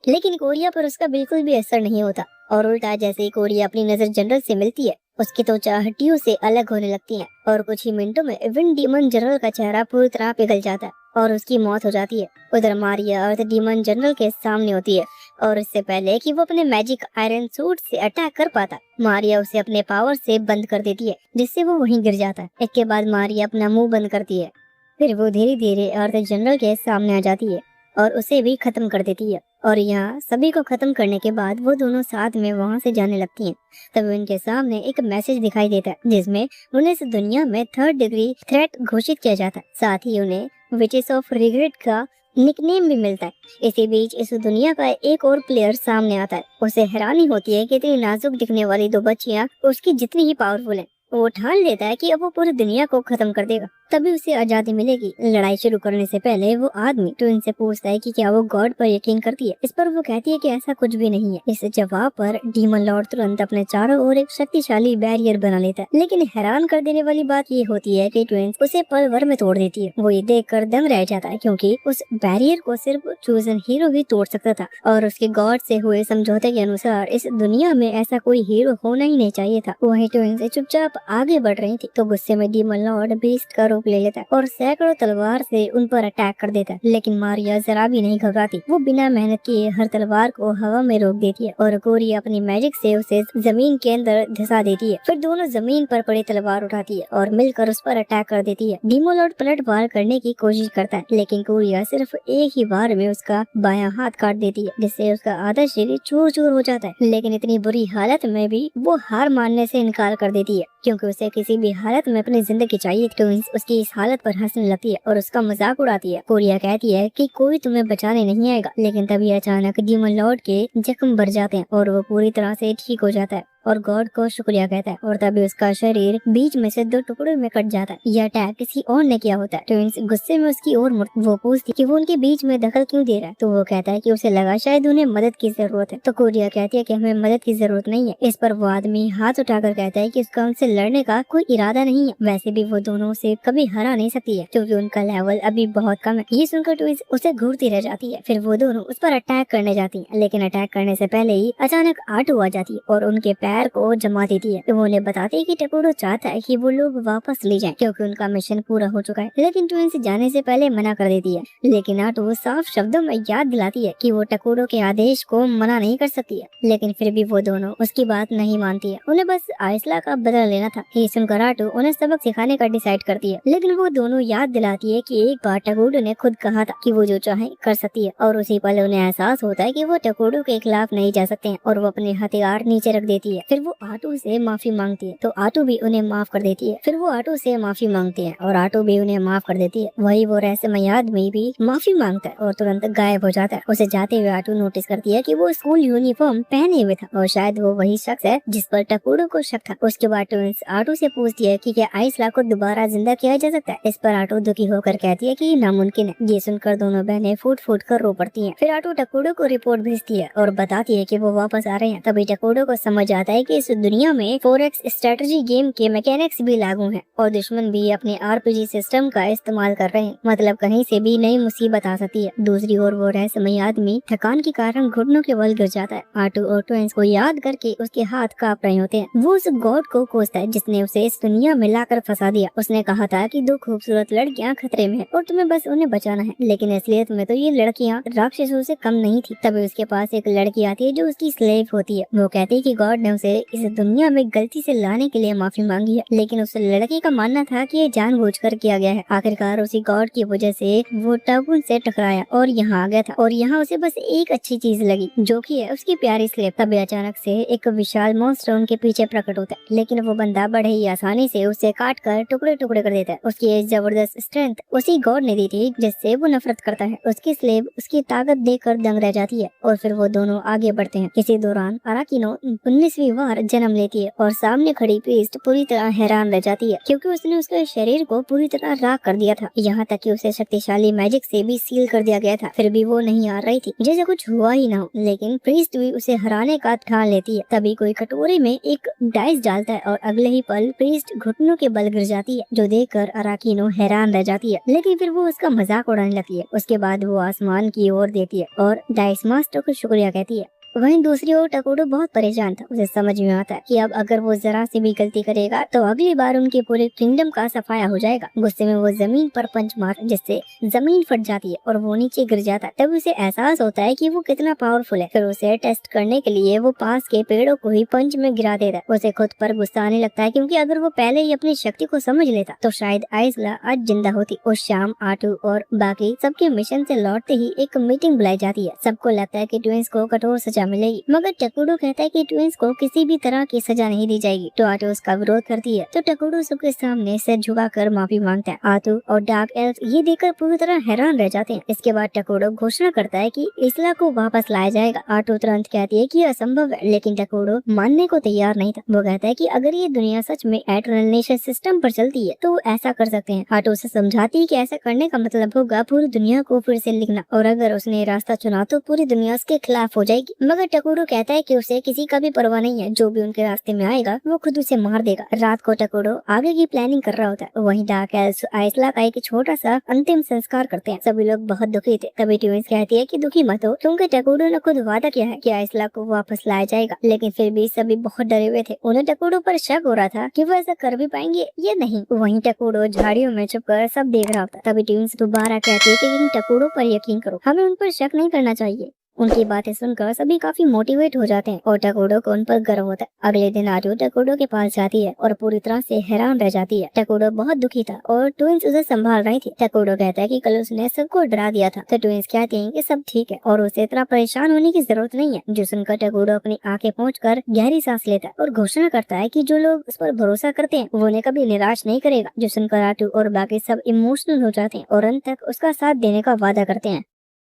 लेकिन कोरिया पर उसका बिल्कुल भी असर नहीं होता और उल्टा जैसे ही कोरिया अपनी नजर जनरल से मिलती है, उसकी त्वचा हड्डियों से अलग होने लगती है और कुछ ही मिनटों में विंड डीमन जनरल का चेहरा पूरी तरह पिघल जाता है और उसकी मौत हो जाती है। उधर मारिया अर्थ डीमन जनरल के सामने होती है और इससे पहले कि वो अपने मैजिक आयरन सूट से अटैक कर पाता, मारिया उसे अपने पावर से बंद कर देती है, जिससे वो वहीं गिर जाता है। इसके बाद मारिया अपना मुंह बंद करती है, फिर वो धीरे धीरे अर्थ जनरल के सामने आ जाती है और उसे भी खत्म कर देती है। और यहाँ सभी को खत्म करने के बाद वो दोनों साथ में वहाँ से जाने लगती हैं। तभी उनके सामने एक मैसेज दिखाई देता है जिसमें उन्हें इस दुनिया में 3rd डिग्री थ्रेट घोषित किया जाता है। साथ ही उन्हें विचेस ऑफ रिग्रेट का निकनेम भी मिलता है। इसी बीच इस दुनिया का एक और प्लेयर सामने आता है। उसे हैरानी होती है कि इतनी नाजुक दिखने वाली दो बच्चियां उसकी जितनी ही पावरफुल हैं। वो ठान लेता है कि अब वो पूरी दुनिया को खत्म कर देगा, तभी उसे आजादी मिलेगी। लड़ाई शुरू करने से पहले वो आदमी ट्विन से पूछता है कि क्या वो गॉड पर यकीन करती है। इस पर वो कहती है कि ऐसा कुछ भी नहीं है। इस जवाब पर डीमन लॉर्ड तुरंत अपने चारों ओर एक शक्तिशाली बैरियर बना लेता है। लेकिन हैरान कर देने वाली बात ये होती है कि ट्विन उसे पल भर में तोड़ देती है। वो ये देखकर दंग रह जाता है, क्योंकि उस बैरियर को सिर्फ चूजन हीरो ही तोड़ सकता था, और उसके गॉड से हुए समझौते के अनुसार इस दुनिया में ऐसा कोई हीरो होना ही नहीं चाहिए था। वही ट्विन चुपचाप आगे बढ़ रही थी तो गुस्से में डीमन लॉर्ड बीस्ट का रूप ले लेता है और सैकड़ों तलवार से उन पर अटैक कर देता है। लेकिन मारिया जरा भी नहीं घबराती। वो बिना मेहनत किए हर तलवार को हवा में रोक देती है और कोरिया अपनी मैजिक से उसे जमीन के अंदर धंसा देती है। फिर दोनों जमीन पर पड़ी तलवार उठाती है और मिलकर उस पर अटैक कर देती है। डीमन लॉर्ड पलट वार करने की कोशिश करता है, लेकिन कोरिया सिर्फ एक ही बार में उसका बायां हाथ काट देती है, जिससे उसका आधा शरीर चूर चूर हो जाता है। लेकिन इतनी बुरी हालत में भी वो हार मानने से इनकार कर देती है, क्योंकि उसे किसी भी हालत में अपनी जिंदगी चाहिए। ट्विंस उसकी इस हालत पर हंसने लगती है और उसका मजाक उड़ाती है। कोरिया कहती है कि कोई तुम्हें बचाने नहीं आएगा, लेकिन तभी अचानक डीमन लॉर्ड के जख्म भर जाते हैं और वो पूरी तरह से ठीक हो जाता है और गॉड को शुक्रिया कहता है, और तभी उसका शरीर बीच में से 2 टुकड़ों में कट जाता है। यह अटैक किसी और ने किया होता है। ट्विंस गुस्से में उसकी ओर वो पूछती कि वो उनके बीच में दखल क्यों दे रहा है, तो वो कहता है कि उसे लगा शायद उन्हें मदद की जरूरत है। तो कोरिया कहती है कि हमें मदद की जरूरत नहीं है। इस पर वो आदमी हाथ उठाकर कहता है कि उसका उनसे लड़ने का कोई इरादा नहीं है। वैसे भी वो दोनों से कभी हरा नहीं सकती है, क्योंकि उनका लेवल अभी बहुत कम है। ये सुनकर ट्विंस उसे घूरती रह जाती है। फिर वो दोनों उस पर अटैक करने जाती है, लेकिन अटैक करने से पहले ही अचानक आटू आ जाती है और उनके पैर को जमा देती है। वो उन्हें बताती है कि टकोरो चाहता है कि वो लोग वापस ले जाएं, क्योंकि उनका मिशन पूरा हो चुका है। लेकिन ट्विंस जाने से पहले मना कर देती है। लेकिन आटू साफ शब्दों में याद दिलाती है कि वो टकोरो के आदेश को मना नहीं कर सकती है। लेकिन फिर भी वो दोनों उसकी बात नहीं मानती है। उन्हें बस आइसला का बदला लेना था। ये सुनकर आटू उन्हें सबक सिखाने का डिसाइड करती है। लेकिन वो दोनों याद दिलाती है कि एक बार टकोरो ने खुद कहा था कि वो जो चाहे कर सकती है, और उसी पल उन्हें एहसास होता है कि वो टकोरो के खिलाफ नहीं जा सकते हैं, और वो अपने हथियार नीचे रख देती है। फिर वो आटू से माफी मांगती है, तो आटू भी उन्हें माफ कर देती है। फिर वो आटू से माफी मांगती है और आटू भी उन्हें माफ कर देती है। वही वो रहस्यमय आदमी भी माफी मांगता है और तुरंत गायब हो जाता है। उसे जाते हुए आटू नोटिस करती है कि वो स्कूल यूनिफॉर्म पहने हुए था, और शायद वो वही शख्स है जिस पर टकोरो को शक था। उसके बाद ट्विंस आटू से पूछती है कि क्या आइसला को दोबारा जिंदा किया जा सकता है। इस पर आटू दुखी होकर कहती है कि नामुमकिन है। ये सुनकर दोनों बहनें फूट फूट कर रो पड़ती हैं। फिर आटू टकोरो को रिपोर्ट भेजती है और बताती है कि वो वापस आ रहे हैं। तभी टकोरो को समझ आता है कि इस दुनिया में 4X स्ट्रेटजी गेम के मैकेनिक्स भी लागू हैं और दुश्मन भी अपने RPG सिस्टम का इस्तेमाल कर रहे हैं। मतलब कहीं से भी नई मुसीबत आ सकती है। दूसरी ओर वो रहस्यमय आदमी थकान के कारण घुटनों के बल गिर जाता है। आटू और ट्विंस को याद करके उसके हाथ कांप रहे होते हैं। वो उस गॉड को कोसता है जिसने उसे इस दुनिया में लाकर फंसा दिया। उसने कहा था कि 2 खूबसूरत लड़कियां खतरे में हैं और तुम्हें बस उन्हें बचाना है, लेकिन असलियत में तो ये लड़कियां राक्षसों से कम नहीं थी। तभी उसके पास एक लड़की आती है जो उसकी स्लेव होती है। वो कहती है कि गॉड ने उसे इस दुनिया में गलती से लाने के लिए माफी मांगी है, लेकिन उस लड़की का मानना था कि ये जानबूझकर किया गया है। आखिरकार उसी गॉड की वजह से वो टगुन से टकराया और यहाँ आ गया था, और यहाँ उसे बस एक अच्छी चीज लगी, जो कि है उसकी प्यारी स्लेव। तभी अचानक से एक विशाल मॉन्स्टर उनके पीछे प्रकट होता है, लेकिन वो बंदा बड़े ही आसानी से उसे काट कर टुकड़े टुकड़े कर देता है। उसकी जबरदस्त स्ट्रेंथ उसी गॉड ने दी थी जिससे वो नफरत करता है। उसकी स्लेव उसकी ताकत देखकर दंग रह जाती है और फिर वो दोनों आगे बढ़ते हैं। इसी दौरान अराकिनो 19वीं बार जन्म लेती है और सामने खड़ी प्रीस्ट पूरी तरह हैरान रह जाती है, क्योंकि उसने उसके शरीर को पूरी तरह राख कर दिया था। यहाँ तक कि उसे शक्तिशाली मैजिक से भी सील कर दिया गया था। फिर भी वो नहीं आ रही थी, जैसे कुछ हुआ ही ना हो। लेकिन प्रीस्ट भी उसे हराने का ठान लेती है। तभी कोई कटोरे में एक डाइस डालता है और अगले ही पल प्रीस्ट घुटनों के बल गिर जाती है, जो देखकर अराकिनो हैरान रह जाती है। लेकिन फिर वो उसका मजाक उड़ाने लगती है। उसके बाद वो आसमान की ओर देती है और डाइस मास्टर को शुक्रिया कहती है। वहीं दूसरी ओर टकोरो बहुत परेशान था। उसे समझ में आता है कि अब अगर वो जरा सी भी गलती करेगा तो अगली बार उनके पूरे किंगडम का सफाया हो जाएगा। गुस्से में वो जमीन पर पंच मार, जिससे जमीन फट जाती है और वो नीचे गिर जाता है। तब उसे एहसास होता है कि वो कितना पावरफुल है। फिर उसे टेस्ट करने के लिए वो पास के पेड़ों को ही पंच में गिरा देता है। उसे खुद पर गुस्सा आने लगता है, क्योंकि अगर वो पहले ही अपनी शक्ति को समझ लेता तो शायद आइसला आज जिंदा होती। उस शाम आटू और बाकी सबके मिशन से लौटते ही एक मीटिंग बुलाई जाती है। सबको लगता है कि ट्विंस को कठोर सजा सजा मिलेगी। मगर टकुडो कहता है कि ट्विंस को किसी भी तरह की सजा नहीं दी जाएगी। तो आटो उसका विरोध करती है, तो टकुडो सबके सामने सिर झुकाकर माफी मांगता है। आटो और डार्क एल्फ ये देखकर पूरी तरह हैरान रह जाते हैं। इसके बाद टकुडो घोषणा करता है कि इसला को वापस लाया जाएगा। आटो तुरंत कहती है कि यह असंभव है, लेकिन टकुडो मानने को तैयार नहीं था। वो कहता है कि अगर ये दुनिया सच में एटर्नल नेशन सिस्टम पर चलती है तो वो ऐसा कर सकते हैं। आटो उसे समझाती है कि ऐसा करने का मतलब होगा पूरी दुनिया को फिर से लिखना, और अगर उसने रास्ता चुना तो पूरी दुनिया उसके खिलाफ हो जाएगी। मगर टकुडो कहता है कि उसे किसी का भी परवाह नहीं है, जो भी उनके रास्ते में आएगा वो खुद उसे मार देगा। रात को टकुडो आगे की प्लानिंग कर रहा होता है। वहीं डार्क एल्फ आइसला का एक छोटा सा अंतिम संस्कार करते हैं। सभी लोग बहुत दुखी थे। तभी ट्विंस कहती है कि दुखी मत हो, क्योंकि टकुडो ने खुद वादा किया है कि आइसला को वापस लाया जाएगा। लेकिन फिर भी सभी बहुत डरे हुए थे। उन्हें टकुडो पर शक हो रहा था कि वो ऐसा कर भी पाएंगे या नहीं। वहीं टकुडो झाड़ियों में छुपकर सब देख रहा होता। तभी ट्विंस दोबारा कहती है कि इन टकुडो पर यकीन करो, हमें उन पर शक नहीं करना चाहिए। उनकी बातें सुनकर सभी काफी मोटिवेट हो जाते हैं और टकुडो को उन पर गर्व होता है। अगले दिन आटो टकुडो के पास जाती है और पूरी तरह से हैरान रह जाती है। टकुडो बहुत दुखी था और ट्विंस उसे संभाल रही थी। टकुडो कहता है कि कल उसने सबको डरा दिया था। तो ट्विंस कहती हैं कि सब ठीक है और उसे इतना परेशान होने की जरूरत नहीं है। जो सुनकर टकुडो अपनी आंखें पोंछकर गहरी सांस लेता है और घोषणा करता है कि जो लोग उस पर भरोसा करते हैं वो उन्हें कभी निराश नहीं करेगा। जो सुनकर आटो और बाकी सब इमोशनल हो जाते हैं और अंत तक उसका साथ देने का वादा करते हैं।